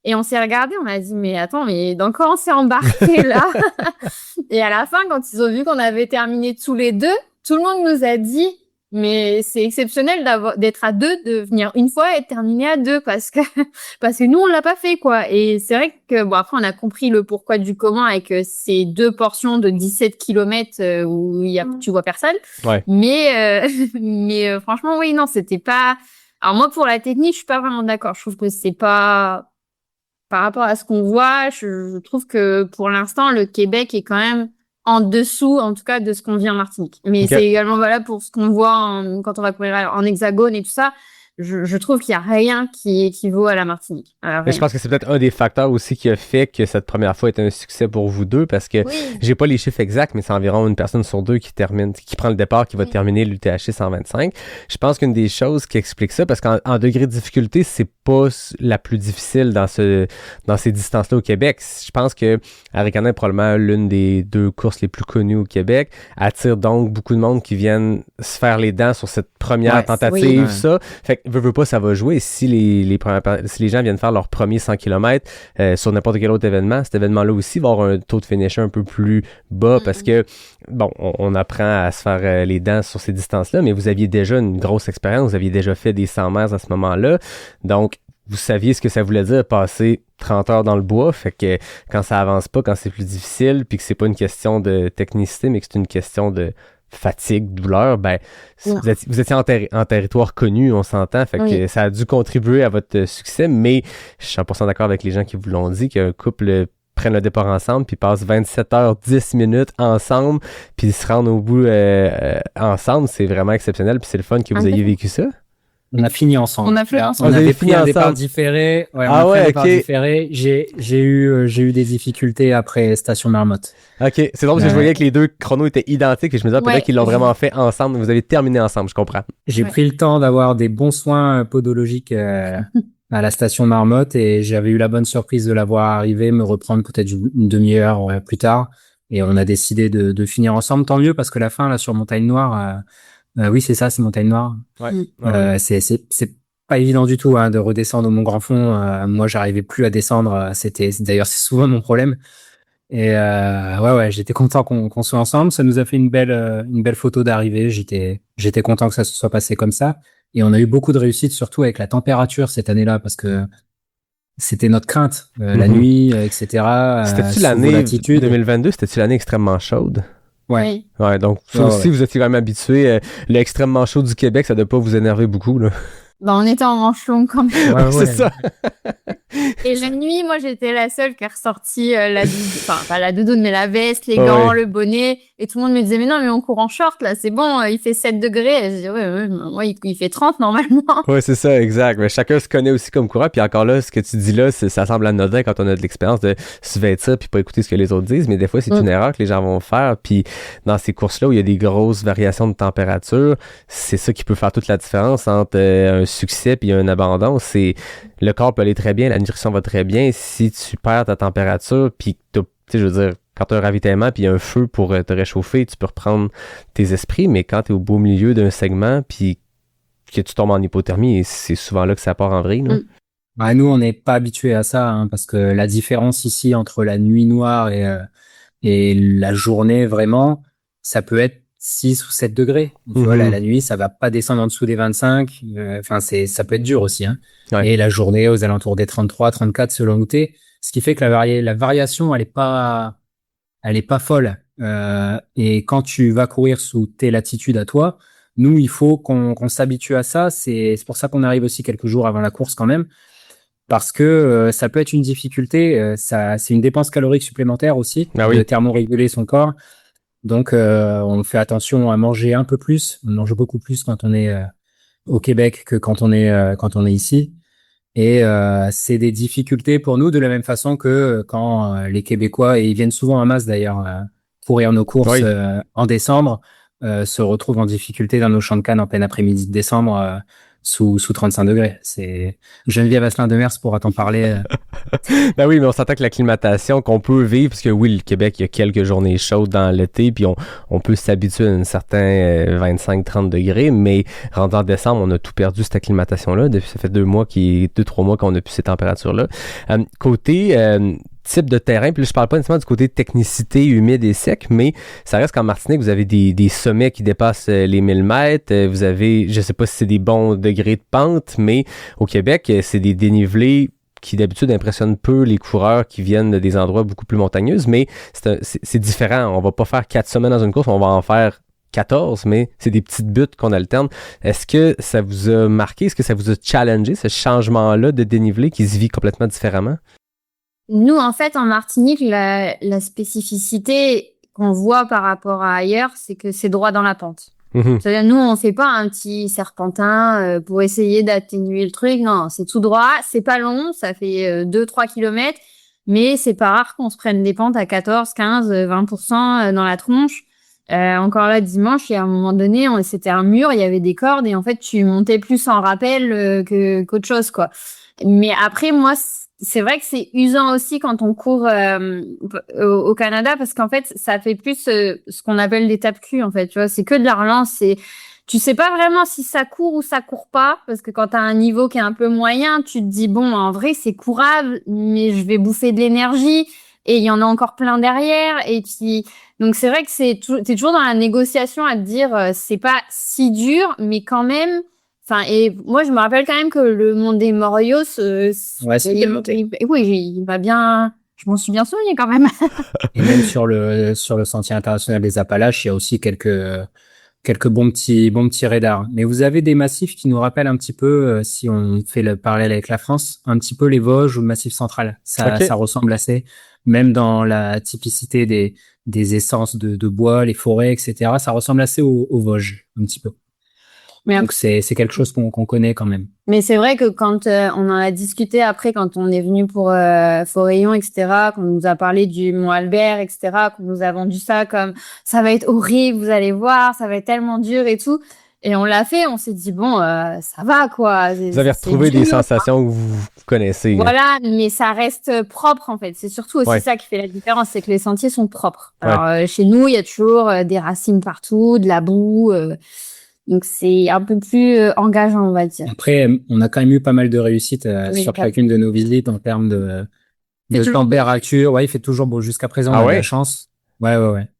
Et on s'est regardé, on a dit, mais attends, mais dans quoi on s'est embarqué là? Et à la fin, quand ils ont vu qu'on avait terminé tous les deux, tout le monde nous a dit, mais c'est exceptionnel d'être à 2, de venir une fois et de terminer à 2, parce que nous, on l'a pas fait, quoi. Et c'est vrai que, bon, après, on a compris le pourquoi du comment avec ces 2 portions de 17 km où tu vois personne. Ouais. Mais franchement, oui, non, c'était pas. Alors moi, pour la technique, je suis pas vraiment d'accord. Je trouve que c'est pas par rapport à ce qu'on voit. Je trouve que pour l'instant, le Québec est quand même en dessous, en tout cas, de ce qu'on vit en Martinique. Mais Ok. c'est également valable pour ce qu'on voit quand on va courir en hexagone et tout ça. Je trouve qu'il y a rien qui équivaut à la Martinique. Mais je pense que c'est peut-être un des facteurs aussi qui a fait que cette première fois est un succès pour vous deux, parce que Oui. j'ai pas les chiffres exacts, mais c'est environ une personne sur 2 qui prend le départ, qui va Oui. terminer l'UTHC 125. Je pense qu'une des choses qui explique ça, parce qu'en degré de difficulté, c'est pas la plus difficile dans ces distances-là au Québec. Je pense que Arikana est probablement l'une des 2 courses les plus connues au Québec, attire donc beaucoup de monde qui viennent se faire les dents sur cette première tentative, oui. ça. Fait que veux pas, ça va jouer. Si si les gens viennent faire leur premier 100 km sur n'importe quel autre événement, cet événement-là aussi va avoir un taux de finisher un peu plus bas, parce que, bon, on apprend à se faire les dents sur ces distances-là, mais vous aviez déjà une grosse expérience, vous aviez déjà fait des 100 miles à ce moment-là, donc vous saviez ce que ça voulait dire passer 30 heures dans le bois, fait que quand ça avance pas, quand c'est plus difficile, puis que c'est pas une question de technicité, mais que c'est une question de fatigue, douleur, ben, vous étiez en territoire connu, on s'entend, fait que ça a dû contribuer à votre succès, mais je suis 100% d'accord avec les gens qui vous l'ont dit, qu'un couple prenne le départ ensemble, puis passe 27 heures, 10 minutes ensemble, puis se rendre au bout ensemble, c'est vraiment exceptionnel, puis c'est le fun que vous ayez vécu ça. On a fini ensemble. On a fait ensemble. On Vous avait avez pris fini un départ ensemble. différé. Ouais, Ah on a pris ouais, un départ ok. différé. J'ai eu des difficultés après Station Marmotte. Ok, c'est drôle parce que je voyais que les 2 chronos étaient identiques et je me disais peut-être Ouais. qu'ils l'ont vraiment fait ensemble. Vous avez terminé ensemble, je comprends. J'ai Ouais. pris le temps d'avoir des bons soins podologiques à la Station Marmotte et j'avais eu la bonne surprise de la voir arriver, me reprendre peut-être une demi-heure plus tard. Et on a décidé de finir ensemble, tant mieux, parce que la fin, là, sur Montagne Noire, oui, c'est ça, c'est Montagne Noire. Ouais. C'est pas évident du tout, hein, de redescendre au Mont Grand Fond. Moi, j'arrivais plus à descendre. D'ailleurs, c'est souvent mon problème. Et ouais, j'étais content qu'on soit ensemble. Ça nous a fait une belle photo d'arrivée. J'étais content que ça se soit passé comme ça. Et on a eu beaucoup de réussite, surtout avec la température cette année-là, parce que c'était notre crainte, la nuit, etc. C'était-tu sous l'année latitude. 2022? C'était-tu l'année extrêmement chaude? Ouais. Oui. Ouais, donc ça aussi, vous étiez quand même habitué. L'extrêmement chaud du Québec, ça doit pas vous énerver beaucoup, là. On était en manche longue quand même. Ouais. C'est ça. Et la nuit, moi, j'étais la seule qui a ressorti la doudoune, enfin, pas la doudoune, mais la veste, les gants, le bonnet. Et tout le monde me disait, mais non, mais on court en short, là, c'est bon, il fait 7 degrés. Et je dis, ouais, moi, il fait 30 normalement. Ouais, c'est ça, exact. Mais chacun se connaît aussi comme coureur. Puis encore là, ce que tu dis là, ça semble anodin quand on a de l'expérience de se vêtir ça puis pas écouter ce que les autres disent. Mais des fois, c'est une erreur que les gens vont faire. Puis dans ces courses-là où il y a des grosses variations de température, c'est ça qui peut faire toute la différence entre un succès puis un abandon. C'est le corps peut aller très bien, la nutrition va très bien. Si tu perds ta température puis tu sais, je veux dire, quand tu as un ravitaillement puis un feu pour te réchauffer, tu peux reprendre tes esprits, mais quand tu es au beau milieu d'un segment puis que tu tombes en hypothermie, c'est souvent là que ça part en vrille. Bah, nous, on n'est pas habitués à ça, hein, parce que la différence ici entre la nuit noire et la journée, vraiment, ça peut être 6 ou 7 degrés. Tu vois, la nuit, ça va pas descendre en dessous des 25. Enfin, ça peut être dur aussi, hein. Ouais. Et la journée, aux alentours des 33, 34, selon où t'es. Ce qui fait que la variation, elle est pas folle. Et quand tu vas courir sous tes latitudes à toi, nous, il faut qu'on s'habitue à ça. C'est pour ça qu'on arrive aussi quelques jours avant la course quand même, parce que ça peut être une difficulté. C'est une dépense calorique supplémentaire aussi, de thermoréguler son corps. Donc, on fait attention à manger un peu plus. On mange beaucoup plus quand on est au Québec que quand on est ici. Et c'est des difficultés pour nous de la même façon que quand les Québécois, et ils viennent souvent en masse d'ailleurs, courir nos courses en décembre, se retrouvent en difficulté dans nos champs de Cannes en plein après-midi de décembre sous 35 degrés. C'est Geneviève Asselin-Demers pourra t'en parler. Ben oui, mais on s'entend que l'acclimatation qu'on peut vivre, parce que oui, le Québec, il y a quelques journées chaudes dans l'été, puis on peut s'habituer à un certain 25-30 degrés, mais rendu en décembre, on a tout perdu cette acclimatation-là. Depuis, ça fait 2-3 mois qu'on a plus ces températures-là. Côté type de terrain, puis là, je parle pas nécessairement du côté technicité humide et sec, mais ça reste qu'en Martinique, vous avez des sommets qui dépassent les 1000 mètres, vous avez, je sais pas si c'est des bons degrés de pente, mais au Québec, c'est des dénivelés qui d'habitude impressionnent peu les coureurs qui viennent des endroits beaucoup plus montagneux, mais c'est différent. On va pas faire 4 sommets dans une course, on va en faire 14, mais c'est des petites buttes qu'on alterne. Est-ce que ça vous a marqué? Est-ce que ça vous a challengé, ce changement-là de dénivelé qui se vit complètement différemment? Nous, en fait, en Martinique, la spécificité qu'on voit par rapport à ailleurs, c'est que c'est droit dans la pente. C'est-à-dire, nous, on fait pas un petit serpentin pour essayer d'atténuer le truc. Non, c'est tout droit, c'est pas long, ça fait 2-3 kilomètres, mais c'est pas rare qu'on se prenne des pentes à 14, 15, 20% dans la tronche. Encore là, dimanche, il y a un moment donné, c'était un mur, il y avait des cordes, et en fait, tu montais plus en rappel qu'autre chose, quoi. Mais après, moi, c'est vrai que c'est usant aussi quand on court au Canada, parce qu'en fait, ça fait plus ce qu'on appelle des tape-cul, en fait, tu vois. C'est que de la relance, tu sais pas vraiment si ça court ou ça court pas, parce que quand t'as un niveau qui est un peu moyen, tu te dis, bon, en vrai, c'est courable, mais je vais bouffer de l'énergie, et il y en a encore plein derrière, donc c'est vrai que t'es toujours dans la négociation à te dire, c'est pas si dur, mais quand même. Enfin, et moi, je me rappelle quand même que le Mont des Morios, c'est bien monté. Oui, il va bien. Je m'en suis bien souvenu quand même. Et même sur le sentier international des Appalaches, il y a aussi quelques bons petits radars. Mais vous avez des massifs qui nous rappellent un petit peu, si on fait le parallèle avec la France, un petit peu les Vosges ou le Massif central. Ça ressemble assez, même dans la typicité des essences de bois, les forêts, etc. Ça ressemble assez aux Vosges, un petit peu. Donc c'est quelque chose qu'on connaît quand même. Mais c'est vrai que quand on en a discuté après, quand on est venu pour Forillon, etc., qu'on nous a parlé du Mont Albert, etc., qu'on nous a vendu ça comme ça va être horrible, vous allez voir, ça va être tellement dur et tout. Et on l'a fait, on s'est dit, bon, ça va, quoi. Vous avez retrouvé des sensations que vous connaissez. Voilà, mais ça reste propre, en fait. C'est surtout aussi ça qui fait la différence, c'est que les sentiers sont propres. Alors, chez nous, il y a toujours des racines partout, de la boue. Donc, c'est un peu plus engageant, on va dire. Après, on a quand même eu pas mal de réussites sur chacune de nos visites en termes de température. Ouais, il fait toujours beau. Jusqu'à présent, on a de la chance. Ouais.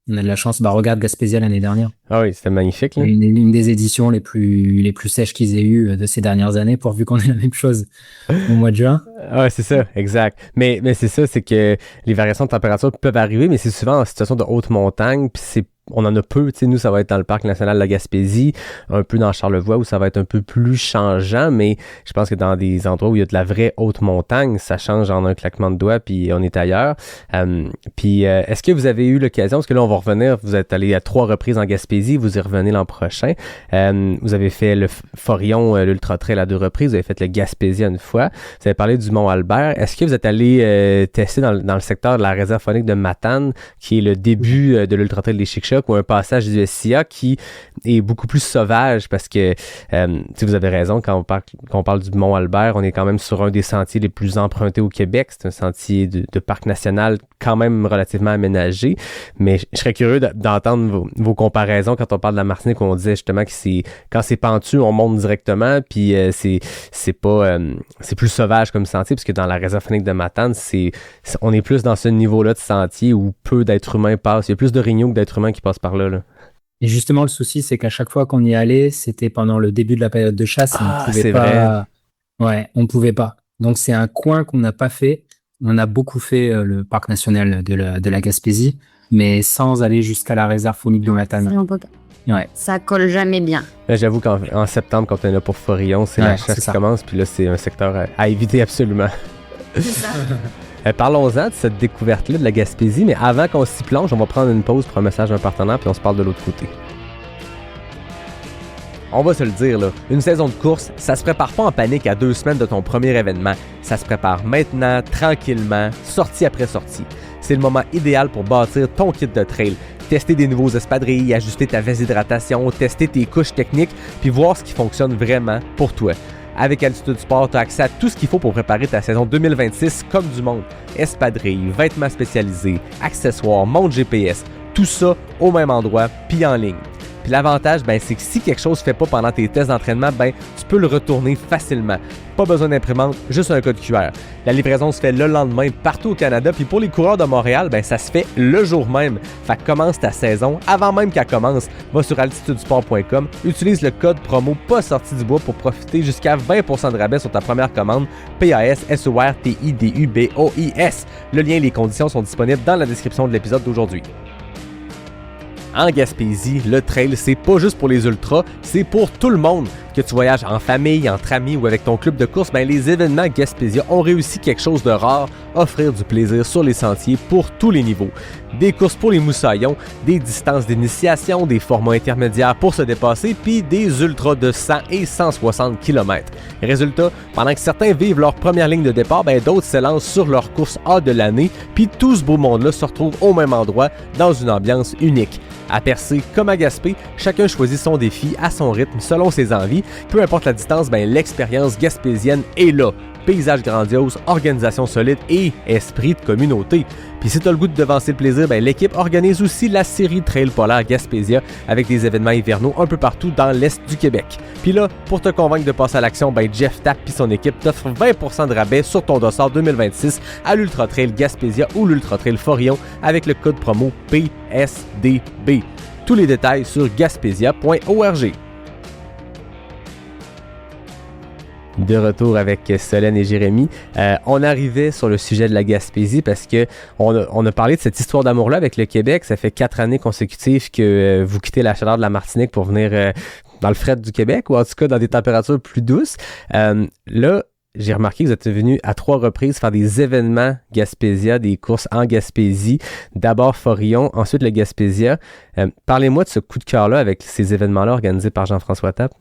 On a de la chance. Bah, regarde Gaspésia l'année dernière. Ah oui, c'était magnifique. Là. Une des éditions les plus sèches qu'ils aient eues de ces dernières années, pourvu qu'on ait la même chose au mois de juin. Ouais, c'est ça, exact. Mais c'est ça, c'est que les variations de température peuvent arriver, mais c'est souvent en situation de haute montagne, puis on en a peu, tu sais, nous, ça va être dans le parc national de la Gaspésie, un peu dans Charlevoix, où ça va être un peu plus changeant, mais je pense que dans des endroits où il y a de la vraie haute montagne, ça change en un claquement de doigts, puis on est ailleurs. Est-ce que vous avez eu l'occasion, parce que là, on va revenir, vous êtes allé à 3 reprises en Gaspésie, vous y revenez l'an prochain. Vous avez fait le Forillon, l'Ultra Trail à 2 reprises, vous avez fait le Gaspésia une fois, vous avez parlé du Mont-Albert. Est-ce que vous êtes allé tester dans le secteur de la réserve faunique de Matane, qui est le début de l'Ultra Trail des Chic-Chocs, ou un passage du SIA qui est beaucoup plus sauvage parce que, vous avez raison, quand on parle du Mont-Albert, on est quand même sur un des sentiers les plus empruntés au Québec. C'est un sentier de parc national quand même relativement aménagé, mais je serais curieux d'entendre vos comparaisons quand on parle de la Martinique, où on disait justement que quand c'est pentu, on monte directement, puis c'est plus sauvage comme sentier, parce que dans la réserve faunique de Matane, on est plus dans ce niveau-là de sentier où peu d'êtres humains passent. Il y a plus de rignons que d'êtres humains qui passent par là. Et justement, le souci, c'est qu'à chaque fois qu'on y allait, c'était pendant le début de la période de chasse. C'est vrai. Ouais, on pouvait pas. Donc, c'est un coin qu'on n'a pas fait. On a beaucoup fait le parc national de la Gaspésie, mais sans aller jusqu'à la réserve faunique de Matane. On peut pas. Ouais. Ça colle jamais bien. Là, j'avoue qu'en septembre, quand on est là pour Forillon, c'est la chasse qui commence, puis là, c'est un secteur à éviter absolument. C'est ça. Parlons-en de cette découverte-là de la Gaspésie, mais avant qu'on s'y plonge, on va prendre une pause pour un message d'un partenaire, puis on se parle de l'autre côté. On va se le dire, là, une saison de course, ça se prépare pas en panique à 2 semaines de ton premier événement. Ça se prépare maintenant, tranquillement, sortie après sortie. C'est le moment idéal pour bâtir ton kit de trail. Tester des nouveaux espadrilles, ajuster ta veste d'hydratation, tester tes couches techniques, puis voir ce qui fonctionne vraiment pour toi. Avec Altitude Sport, tu as accès à tout ce qu'il faut pour préparer ta saison 2026 comme du monde. Espadrilles, vêtements spécialisés, accessoires, montre GPS, tout ça au même endroit, puis en ligne. Puis l'avantage, c'est que si quelque chose ne fait pas pendant tes tests d'entraînement, tu peux le retourner facilement. Pas besoin d'imprimante, juste un code QR. La livraison se fait le lendemain partout au Canada, puis pour les coureurs de Montréal, ça se fait le jour même. Fait que commence ta saison avant même qu'elle commence. Va sur altitudesport.com, utilise le code promo pas sorti du bois pour profiter jusqu'à 20% de rabais sur ta première commande. PASSORTIDUBOIS. Le lien et les conditions sont disponibles dans la description de l'épisode d'aujourd'hui. En Gaspésie, le trail, c'est pas juste pour les ultras, c'est pour tout le monde. Que tu voyages en famille, entre amis ou avec ton club de course, les événements Gaspésia ont réussi quelque chose de rare, offrir du plaisir sur les sentiers pour tous les niveaux. Des courses pour les moussaillons, des distances d'initiation, des formats intermédiaires pour se dépasser, puis des ultras de 100 et 160 km. Résultat, pendant que certains vivent leur première ligne de départ, d'autres s'élancent sur leur course A de l'année, puis tout ce beau monde-là se retrouve au même endroit, dans une ambiance unique. À Percé comme à Gaspé, chacun choisit son défi à son rythme selon ses envies. Peu importe la distance, l'expérience gaspésienne est là. Paysage grandiose, organisation solide et esprit de communauté. Puis si tu as le goût de devancer le plaisir, l'équipe organise aussi la série Trail Polaire Gaspésia avec des événements hivernaux un peu partout dans l'est du Québec. Puis là, pour te convaincre de passer à l'action, Jeff Tapp et son équipe t'offrent 20% de rabais sur ton dossard 2026 à l'Ultra Trail Gaspésia ou l'Ultra Trail Forillon avec le code promo PSDB. Tous les détails sur gaspésia.org. De retour avec Solène et Jérémy. On arrivait sur le sujet de la Gaspésie parce que on a parlé de cette histoire d'amour-là avec le Québec. Ça fait 4 années consécutives que vous quittez la chaleur de la Martinique pour venir dans le fret du Québec, ou en tout cas dans des températures plus douces. Là, j'ai remarqué que vous êtes venu à 3 reprises faire des événements Gaspésia, des courses en Gaspésie. D'abord Forillon, ensuite le Gaspésia. Parlez-moi de ce coup de cœur-là avec ces événements-là organisés par Jean-François Tapp.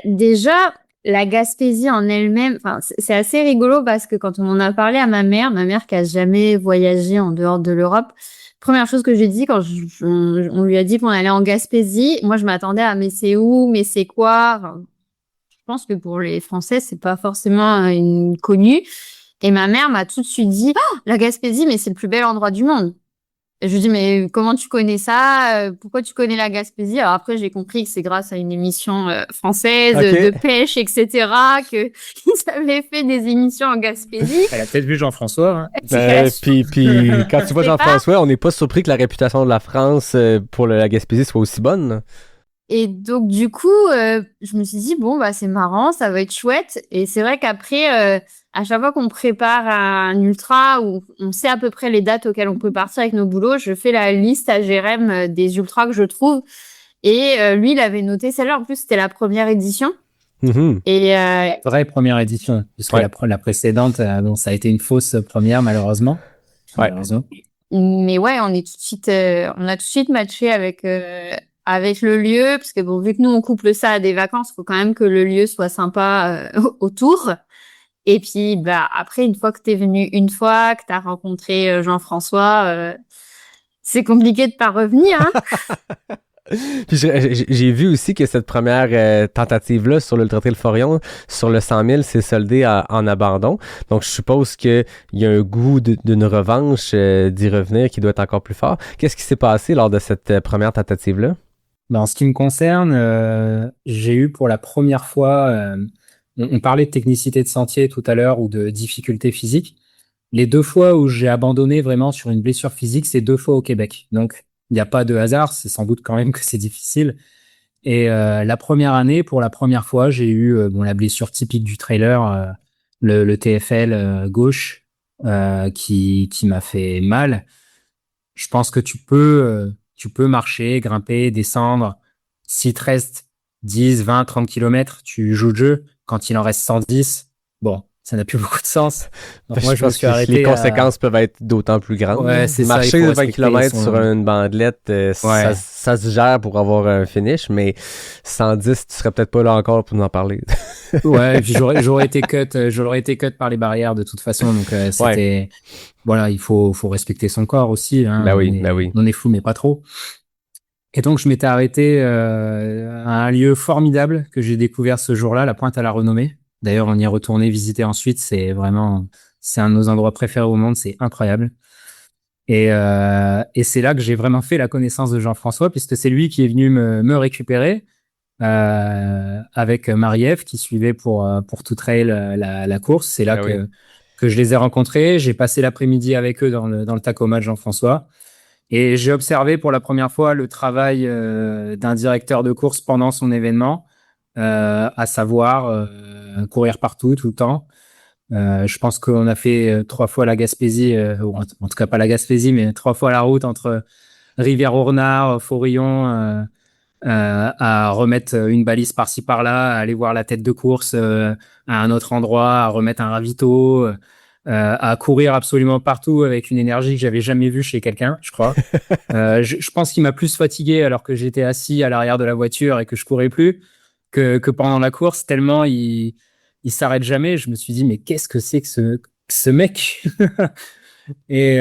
Déjà, la Gaspésie en elle-même, enfin, c'est assez rigolo parce que quand on en a parlé à ma mère qui a jamais voyagé en dehors de l'Europe, première chose que j'ai dit quand on lui a dit qu'on allait en Gaspésie, moi je m'attendais à mais c'est où, mais c'est quoi? Enfin, je pense que pour les Français, c'est pas forcément une connue. Et ma mère m'a tout de suite dit, oh, la Gaspésie, mais c'est le plus bel endroit du monde. Et je lui dis, mais comment tu connais ça? Pourquoi tu connais la Gaspésie? Alors après, j'ai compris que c'est grâce à une émission française de Ok. pêche, etc., que ils avaient fait des émissions en Gaspésie. Elle a peut-être vu Jean-François. Hein. Puis quand tu vois Je sais pas. Jean-François, on n'est pas surpris que la réputation de la France pour la Gaspésie soit aussi bonne. Et donc, du coup, je me suis dit, bon, bah, c'est marrant, ça va être chouette. Et c'est vrai qu'après, à chaque fois qu'on prépare un ultra ou on sait à peu près les dates auxquelles on peut partir avec nos boulots, je fais la liste à Jérém des ultras que je trouve. Et lui, il avait noté celle-là. En plus, c'était la première édition. Mhm. Et Vraie première édition. Parce que Ouais. la précédente, bon, ça a été une fausse première, malheureusement. Ouais. Malheureusement. mais ouais, on est tout de suite, on a tout de suite matché avec le lieu, parce que bon, vu que nous on couple ça à des vacances, faut quand même que le lieu soit sympa autour. Et puis bah après, une fois que t'es venu une fois, que t'as rencontré Jean-François, c'est compliqué de pas revenir. Hein. Puis j'ai vu aussi que cette première tentative-là sur l'Ultra Trail Forion, sur le 100 000, c'est soldé en abandon. Donc, je suppose qu'il y a un goût d'une revanche d'y revenir qui doit être encore plus fort. Qu'est-ce qui s'est passé lors de cette première tentative-là? Ben, en ce qui me concerne, j'ai eu pour la première fois, on parlait de technicité de sentier tout à l'heure ou de difficulté physique. Les 2 fois où j'ai abandonné vraiment sur une blessure physique, c'est 2 fois au Québec. Donc, il n'y a pas de hasard, c'est sans doute quand même que c'est difficile. Et la première année, pour la première fois, j'ai eu bon, la blessure typique du trailer, le TFL gauche, qui m'a fait mal. Je pense que tu peux marcher, grimper, descendre. S'il te reste 10, 20, 30 kilomètres, tu joues le jeu. Quand il en reste 110, bon, ça n'a plus beaucoup de sens. Donc moi, je me pense suis que arrêté les conséquences peuvent être d'autant plus grandes. Ouais, c'est ça, il Marcher faut 20 respecter km son- sur une bandelette, Ouais. ça se gère pour avoir un finish, mais 110, tu serais peut-être pas là encore pour nous en parler. Ouais, et puis j'aurais été cut par les barrières de toute façon. Donc c'était voilà, il faut respecter son corps aussi. Hein. Ben oui, ben oui. On est fou, mais pas trop. Et donc je m'étais arrêté à un lieu formidable que j'ai découvert ce jour-là, la Pointe à la Renommée. D'ailleurs, on y est retourné visiter ensuite. C'est un de nos endroits préférés au monde. C'est incroyable. Et c'est là que j'ai vraiment fait la connaissance de Jean-François, puisque c'est lui qui est venu me récupérer avec Marie-Ève qui suivait pour tout trail la course. C'est là Ah oui. que je les ai rencontrés. J'ai passé l'après-midi avec eux dans le Tacoma de Jean-François. Et j'ai observé pour la première fois le travail d'un directeur de course pendant son événement, à savoir courir partout, tout le temps. Je pense qu'on a fait 3 fois la Gaspésie, ou en tout cas pas la Gaspésie, mais 3 fois la route entre Rivière-Ornard, Forillon, à remettre une balise par-ci par-là, à aller voir la tête de course à un autre endroit, à remettre un ravito, à courir absolument partout avec une énergie que j'avais jamais vue chez quelqu'un, je crois. Je pense qu'il m'a plus fatigué alors que j'étais assis à l'arrière de la voiture et que je courais plus que pendant la course, tellement il s'arrête jamais. Je me suis dit, mais qu'est-ce que c'est que ce mec? Et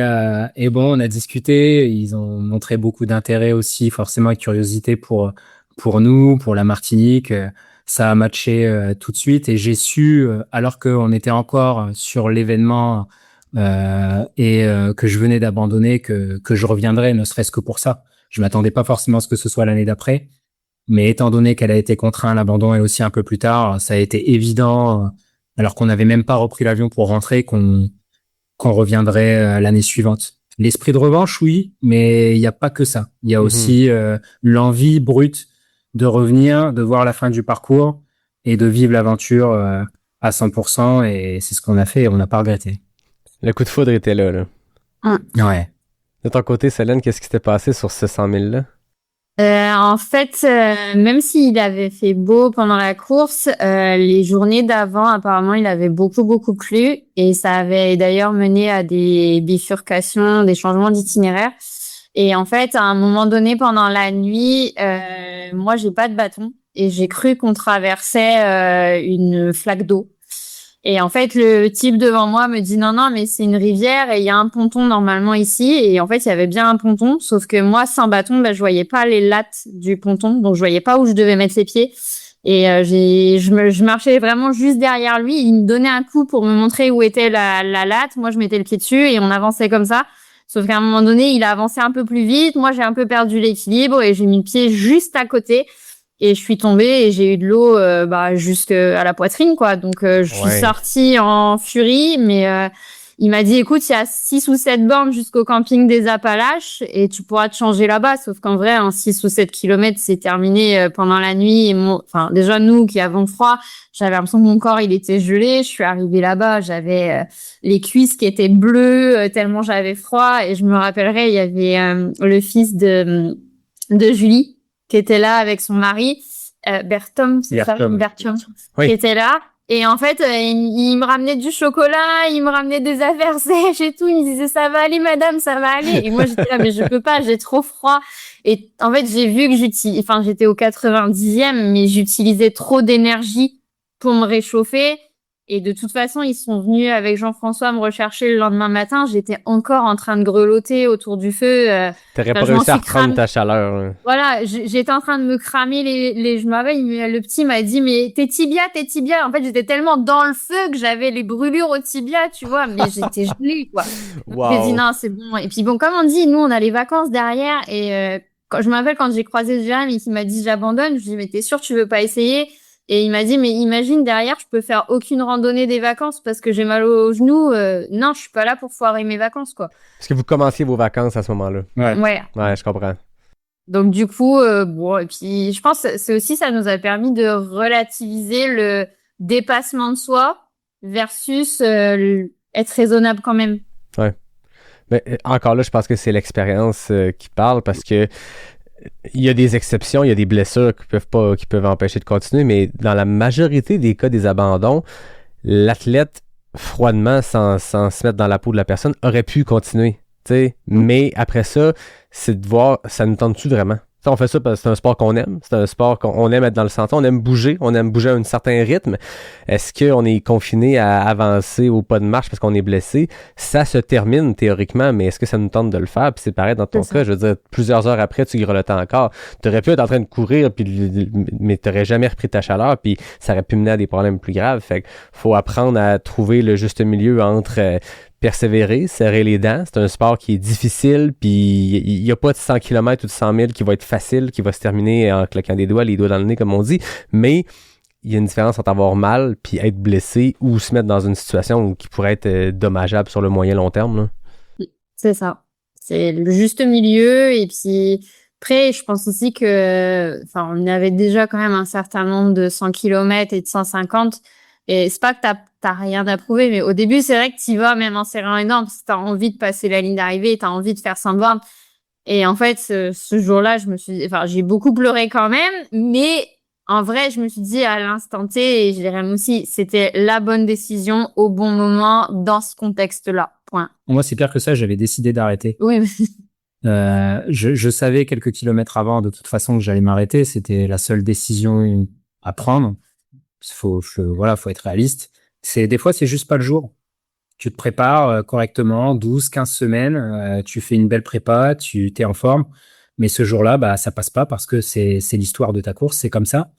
bon, on a discuté. Ils ont montré beaucoup d'intérêt aussi, forcément, et de curiosité pour nous, pour la Martinique. Ça a matché tout de suite. Et j'ai su, alors qu'on était encore sur l'événement que je venais d'abandonner, que je reviendrais, ne serait-ce que pour ça. Je m'attendais pas forcément à ce que ce soit l'année d'après. Mais étant donné qu'elle a été contrainte à l'abandon elle aussi un peu plus tard, ça a été évident, alors qu'on n'avait même pas repris l'avion pour rentrer, qu'on reviendrait l'année suivante. L'esprit de revanche, oui, mais il n'y a pas que ça. Il y a aussi l'envie brute de revenir, de voir la fin du parcours et de vivre l'aventure à 100%. Et c'est ce qu'on a fait et on n'a pas regretté. Le coup de foudre était là, là. Ouais. De ton côté, Célène, qu'est-ce qui s'était passé sur ce 100 000-là? En fait, même s'il avait fait beau pendant la course, les journées d'avant, apparemment, il avait beaucoup, beaucoup plu et ça avait d'ailleurs mené à des bifurcations, des changements d'itinéraire. Et en fait, à un moment donné, pendant la nuit, moi, j'ai pas de bâton. et j'ai cru qu'on traversait une flaque d'eau. Et en fait, le type devant moi me dit non, mais c'est une rivière et il y a un ponton normalement ici. Et en fait, il y avait bien un ponton, sauf que moi, sans bâton, je voyais pas les lattes du ponton, donc je voyais pas où je devais mettre les pieds. Et je marchais vraiment juste derrière lui. Il me donnait un coup pour me montrer où était la latte. Moi, je mettais le pied dessus et on avançait comme ça. Sauf qu'à un moment donné, il a avancé un peu plus vite. Moi, j'ai un peu perdu l'équilibre et j'ai mis le pied juste à côté. Et je suis tombée et j'ai eu de l'eau jusqu'à la poitrine, quoi. Donc, je suis sortie en furie. Mais il m'a dit, écoute, il y a 6 ou 7 bornes jusqu'au camping des Appalaches et tu pourras te changer là-bas. Sauf qu'en vrai, en 6 ou 7 kilomètres, c'est terminé pendant la nuit. Enfin, déjà, nous qui avons froid, j'avais l'impression que mon corps, il était gelé. Je suis arrivée là-bas, j'avais les cuisses qui étaient bleues tellement j'avais froid. Et je me rappellerai, il y avait le fils de Julie qui était là avec son mari, Bertom, c'est ça, Bertom, oui. Qui était là. Et en fait, il me ramenait du chocolat, il me ramenait des affaires sèches et tout. Il me disait, ça va aller, madame, ça va aller. Et moi, j'étais là, mais je peux pas, j'ai trop froid. Et en fait, j'ai vu que j'étais au 90e, mais j'utilisais trop d'énergie pour me réchauffer. Et de toute façon, ils sont venus avec Jean-François me rechercher le lendemain matin. J'étais encore en train de grelotter autour du feu. T'aurais pas réussi à reprendre ta chaleur. Voilà, j'étais en train de me cramer je me rappelle, le petit m'a dit, mais tes tibias. En fait, j'étais tellement dans le feu que j'avais les brûlures au tibia, tu vois, mais j'étais gelée, quoi. Wow. J'ai dit, non, c'est bon. Et puis bon, comme on dit, nous, on a les vacances derrière. Et je me rappelle quand j'ai croisé Jérémy et qu'il m'a dit, j'abandonne, je lui ai dit, mais t'es sûr, tu veux pas essayer? Et il m'a dit, mais imagine, derrière, je peux faire aucune randonnée des vacances parce que j'ai mal aux genoux. Non, je suis pas là pour foirer mes vacances, quoi. Est-ce que vous commenciez vos vacances à ce moment-là? Ouais. Ouais, je comprends. Donc, du coup, et puis, je pense que c'est aussi, ça nous a permis de relativiser le dépassement de soi versus être raisonnable quand même. Ouais. Mais encore là, je pense que c'est l'expérience qui parle parce que il y a des exceptions, il y a des blessures qui peuvent empêcher de continuer, mais dans la majorité des cas des abandons, l'athlète, froidement, sans se mettre dans la peau de la personne, aurait pu continuer. T'sais. Mais après ça, c'est de voir, ça nous tente-tu vraiment? T'sais, on fait ça parce que c'est un sport qu'on aime, c'est un sport qu'on aime être dans le centre, on aime bouger à un certain rythme. Est-ce qu'on est confiné à avancer au pas de marche parce qu'on est blessé? Ça se termine théoriquement, mais est-ce que ça nous tente de le faire? Puis c'est pareil dans ton cas, je veux dire, plusieurs heures après, tu grelottais encore. T'aurais pu être en train de courir, mais t'aurais jamais repris ta chaleur, puis ça aurait pu mener à des problèmes plus graves. Fait que faut apprendre à trouver le juste milieu entre persévérer, serrer les dents. C'est un sport qui est difficile, puis il n'y a pas de 100 km ou de 100 000 qui va être facile, qui va se terminer en claquant des doigts, les doigts dans le nez, comme on dit, mais il y a une différence entre avoir mal puis être blessé ou se mettre dans une situation qui pourrait être dommageable sur le moyen long terme. Là. C'est ça. C'est le juste milieu, et puis après, je pense aussi que, on avait déjà quand même un certain nombre de 100 km et de 150, et c'est pas que t'as rien à prouver, mais au début, c'est vrai que t'y vas même en serrant les dents, parce que t'as envie de passer la ligne d'arrivée, t'as envie de faire 100 bornes. Et en fait, ce jour-là, j'ai beaucoup pleuré quand même, mais en vrai, je me suis dit à l'instant T, et je dirais aussi, c'était la bonne décision au bon moment dans ce contexte-là. Point. Moi, c'est pire que ça, j'avais décidé d'arrêter. Oui. Je savais quelques kilomètres avant, de toute façon, que j'allais m'arrêter. C'était la seule décision à prendre. Faut être réaliste. Des fois, c'est juste pas le jour. Tu te prépares correctement, 12, 15 semaines, tu fais une belle prépa, tu t'es en forme. Mais ce jour-là, ça passe pas parce que c'est l'histoire de ta course, c'est comme ça.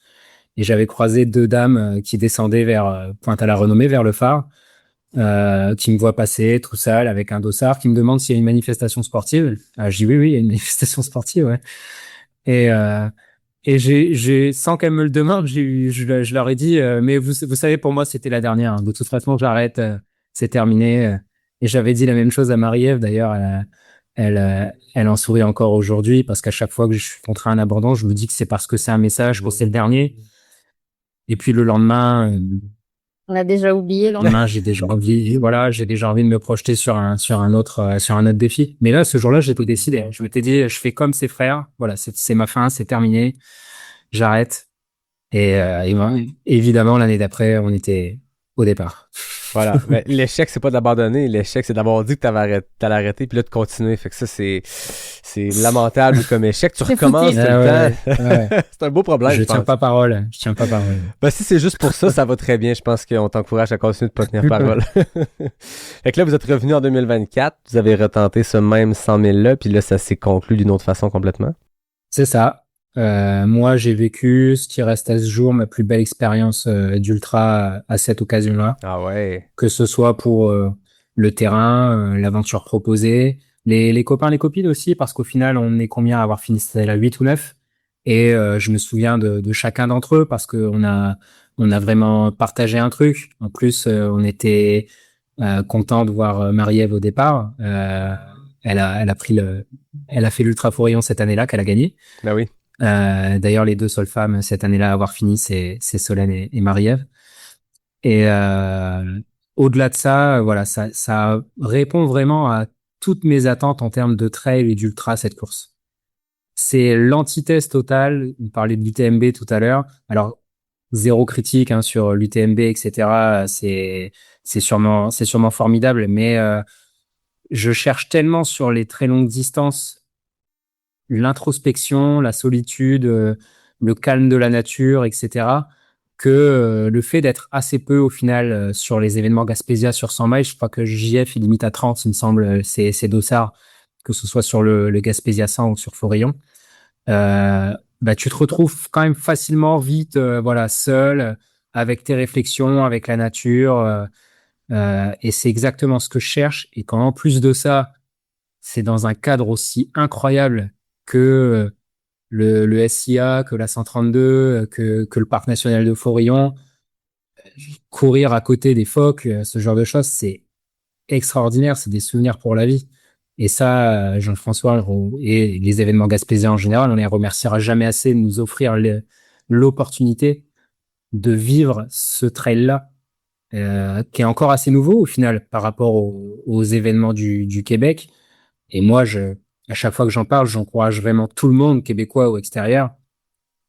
Et j'avais croisé 2 dames qui descendaient vers Pointe-à-la-Renommée, vers le phare, qui me voient passer tout seul avec un dossard, qui me demandent s'il y a une manifestation sportive. Je dis oui, il y a une manifestation sportive, ouais. Et j'ai sans qu'elles me le demandent, je leur ai dit, mais vous savez, pour moi, c'était la dernière. Hein. De toute façon, j'arrête, c'est terminé. Et j'avais dit la même chose à Marie-Ève, d'ailleurs. Elle en sourit encore aujourd'hui parce qu'à chaque fois que je suis contre un abandon, je me dis que c'est parce que c'est un message, que c'est le dernier. Et puis le lendemain, on a déjà oublié. Le lendemain, j'ai déjà envie de me projeter sur un autre défi. Mais là, ce jour-là, j'étais décidé. Je m'étais dit, je fais comme ses frères. Voilà, c'est ma fin, c'est terminé. J'arrête. Et évidemment, l'année d'après, on était au départ. Voilà. Mais l'échec, c'est pas d'abandonner. L'échec, c'est d'avoir dit que t'allais arrêter, puis là, de continuer. Fait que ça, c'est lamentable comme échec. Tu recommences tout le temps. Ouais. C'est un beau problème, Je tiens pas parole. Ben, si c'est juste pour ça, ça va très bien. Je pense qu'on t'encourage à continuer de pas tenir parole. Fait que là, vous êtes revenu en 2024. Vous avez retenté ce même 100 000-là, puis là, ça s'est conclu d'une autre façon complètement. C'est ça. Moi, j'ai vécu ce qui reste à ce jour ma plus belle expérience d'ultra à cette occasion-là. Ah ouais. Que ce soit pour le terrain, l'aventure proposée, les copains, les copines aussi, parce qu'au final, on est combien à avoir fini? C'était la 8 ou 9. Et je me souviens de chacun d'entre eux parce que on a vraiment partagé un truc. En plus, on était content de voir Marie-Ève au départ. Elle a fait l'Ultra Forillon cette année-là qu'elle a gagné. Ben oui. D'ailleurs, les deux seules femmes cette année-là à avoir fini, c'est Solène et Marie-Ève. Et au-delà de ça, voilà, ça répond vraiment à toutes mes attentes en termes de trail et d'ultra cette course. C'est l'antithèse totale. On parlait de l'UTMB tout à l'heure. Alors zéro critique sur l'UTMB, etc. C'est sûrement formidable, mais je cherche tellement sur les très longues distances l'introspection, la solitude, le calme de la nature, etc., que le fait d'être assez peu au final sur les événements Gaspésia sur 100 miles, je crois que JF il limite à 30, il me semble, c'est Dossard, que ce soit sur le Gaspésia 100 ou sur Forillon, tu te retrouves quand même facilement vite seul, avec tes réflexions, avec la nature, et c'est exactement ce que je cherche. Et quand en plus de ça, c'est dans un cadre aussi incroyable que le SIA, que la 132, que le parc national de Forillon, courir à côté des phoques, ce genre de choses, c'est extraordinaire, c'est des souvenirs pour la vie. Et ça, Jean-François et les événements gaspésiens en général, on les remerciera jamais assez de nous offrir l'opportunité de vivre ce trail-là, qui est encore assez nouveau au final par rapport aux événements du Québec. Et moi, à chaque fois que j'en parle, j'encourage vraiment tout le monde, québécois ou extérieur,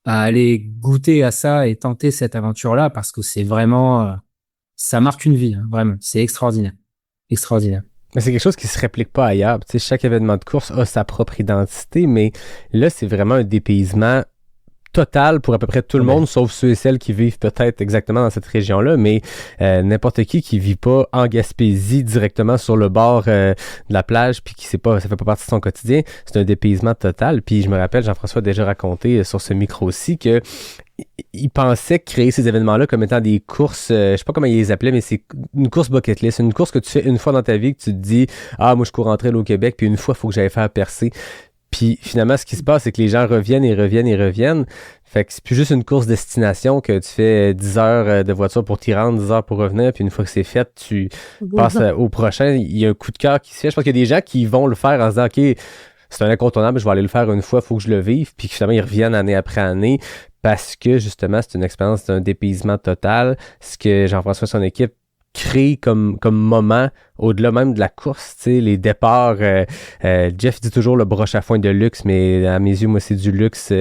à aller goûter à ça et tenter cette aventure-là parce que c'est vraiment, ça marque une vie, vraiment. C'est extraordinaire. Extraordinaire. Mais c'est quelque chose qui se réplique pas ailleurs. Tu sais, chaque événement de course a sa propre identité, mais là, c'est vraiment un dépaysement total pour à peu près tout le monde, sauf ceux et celles qui vivent peut-être exactement dans cette région-là, mais n'importe qui vit pas en Gaspésie directement sur le bord de la plage, puis qui sait pas, ça fait pas partie de son quotidien, c'est un dépaysement total. Puis je me rappelle, Jean-François a déjà raconté sur ce micro-ci que il pensait créer ces événements-là comme étant des courses, je sais pas comment il les appelait, mais c'est une course bucket list, une course que tu fais une fois dans ta vie, que tu te dis, ah, moi je cours en trail au Québec, puis une fois, il faut que j'aille faire percer. Puis finalement, ce qui se passe, c'est que les gens reviennent et reviennent et reviennent. Fait que c'est plus juste une course destination que tu fais 10 heures de voiture pour t'y rendre, 10 heures pour revenir, puis une fois que c'est fait, tu passes au prochain. Il y a un coup de cœur qui se fait. Je pense qu'il y a des gens qui vont le faire en se disant, OK, c'est un incontournable, je vais aller le faire une fois, il faut que je le vive, puis finalement, ils reviennent année après année parce que justement, c'est une expérience d'un dépaysement total. Ce que Jean-François et son équipe crée comme moment au-delà même de la course, tu sais, les départs, Jeff dit toujours le broche à foin de luxe, mais à mes yeux, moi, c'est du luxe,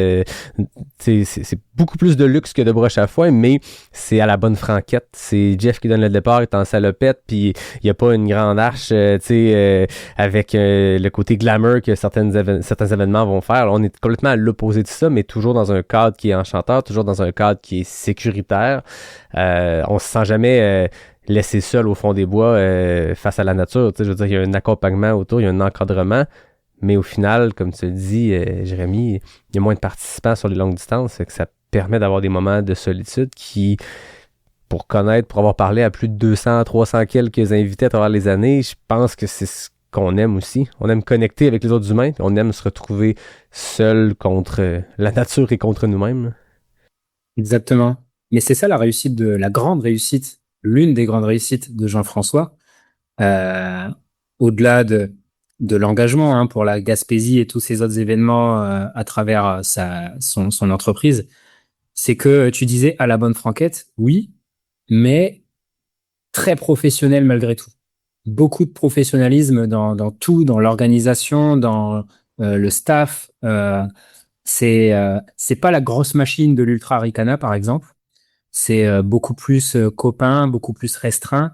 c'est beaucoup plus de luxe que de broche à foin, mais c'est à la bonne franquette. C'est Jeff qui donne le départ, il est en salopette, puis il n'y a pas une grande arche, tu sais, avec le côté glamour que certains événements vont faire. Alors, on est complètement à l'opposé de ça, mais toujours dans un cadre qui est enchanteur, toujours dans un cadre qui est sécuritaire. On se sent jamais laissé seul au fond des bois face à la nature. Tu sais, je veux dire, il y a un accompagnement autour, il y a un encadrement, mais au final, comme tu le dis, Jérémy, il y a moins de participants sur les longues distances, fait que ça permet d'avoir des moments de solitude qui, pour avoir parlé à plus de 200, 300 quelques invités à travers les années, je pense que c'est ce qu'on aime aussi. On aime connecter avec les autres humains, on aime se retrouver seul contre la nature et contre nous-mêmes. Exactement. Mais c'est ça la réussite la grande réussite, l'une des grandes réussites de Jean-François, au-delà de l'engagement pour la Gaspésie et tous ces autres événements à travers son entreprise, c'est que tu disais à la bonne franquette, oui, mais très professionnel malgré tout. Beaucoup de professionnalisme dans tout, dans l'organisation, dans le staff. C'est pas la grosse machine de l'Ultra Ricana, par exemple. C'est beaucoup plus copain, beaucoup plus restreint.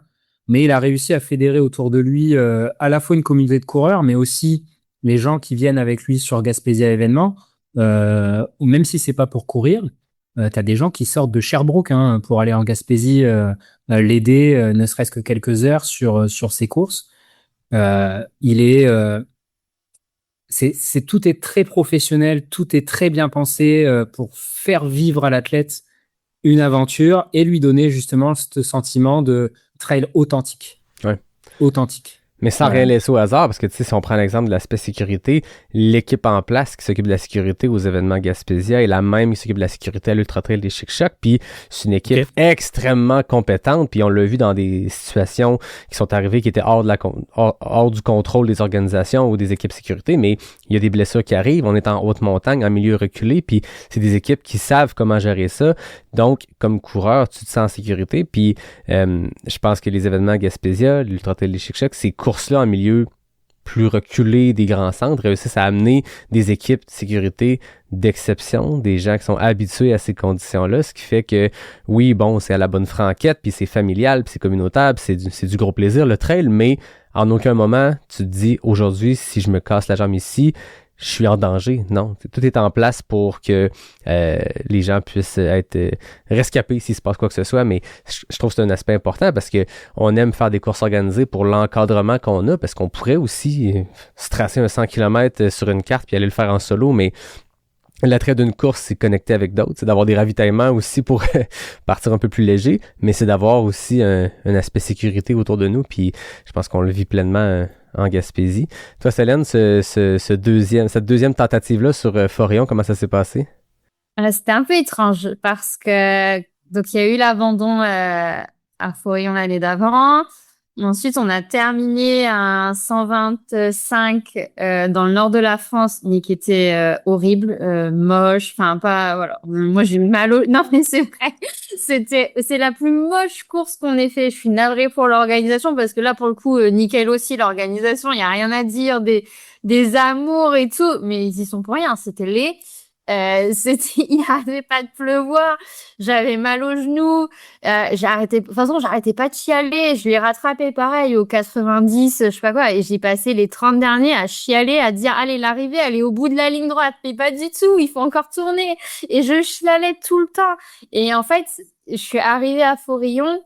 mais il a réussi à fédérer autour de lui à la fois une communauté de coureurs, mais aussi les gens qui viennent avec lui sur Gaspésia événements, ou même si c'est pas pour courir, t'as des gens qui sortent de Sherbrooke pour aller en Gaspésie l'aider, ne serait-ce que quelques heures sur ses courses. Tout est très professionnel, tout est très bien pensé pour faire vivre à l'athlète une aventure et lui donner justement ce sentiment de trail authentique. Ouais. Authentique. Mais sans rien laisser au hasard, parce que tu sais, si on prend l'exemple de l'aspect sécurité, l'équipe en place qui s'occupe de la sécurité aux événements Gaspésia est la même qui s'occupe de la sécurité à l'Ultra Trail des Chic-Chocs, puis c'est une équipe extrêmement compétente, puis on l'a vu dans des situations qui sont arrivées qui étaient hors du contrôle des organisations ou des équipes sécurité, mais il y a des blessures qui arrivent, on est en haute montagne, en milieu reculé, puis c'est des équipes qui savent comment gérer ça. Donc, comme coureur, tu te sens en sécurité, puis je pense que les événements Gaspésia, l'Ultra Trail des Chic-Chocs, ces courses-là en milieu plus reculé des grands centres réussissent à amener des équipes de sécurité d'exception, des gens qui sont habitués à ces conditions-là, ce qui fait que, oui, bon, c'est à la bonne franquette, puis c'est familial, puis c'est communautaire, puis c'est du gros plaisir, le trail, mais en aucun moment, tu te dis, aujourd'hui, si je me casse la jambe ici, je suis en danger. Non, tout est en place pour que les gens puissent être rescapés s'il se passe quoi que ce soit, mais je trouve que c'est un aspect important parce que on aime faire des courses organisées pour l'encadrement qu'on a, parce qu'on pourrait aussi se tracer un 100 km sur une carte puis aller le faire en solo, mais l'attrait d'une course, c'est connecter avec d'autres, c'est d'avoir des ravitaillements aussi pour partir un peu plus léger, mais c'est d'avoir aussi un aspect sécurité autour de nous, puis je pense qu'on le vit pleinement en Gaspésie. Toi, Célène, cette deuxième tentative-là sur Forillon, comment ça s'est passé? C'était un peu étrange parce que donc il y a eu l'abandon à Forillon l'année d'avant. Ensuite, on a terminé à 125 dans le nord de la France, mais qui était horrible, moche, enfin pas voilà. Moi, j'ai mal au... Non, mais c'est vrai. C'est la plus moche course qu'on ait fait. Je suis navrée pour l'organisation parce que là, pour le coup, nickel aussi l'organisation. Il y a rien à dire, des amours et tout, mais ils y sont pour rien. C'était laid. Il arrêtait pas de pleuvoir, j'avais mal aux genoux, de toute façon j'arrêtais pas de chialer, je l'ai rattrapé pareil au 90, je sais pas quoi, et j'ai passé les 30 derniers à chialer, à dire allez l'arrivée elle est au bout de la ligne droite, mais pas du tout, il faut encore tourner, et je chialais tout le temps, et en fait je suis arrivée à Forillon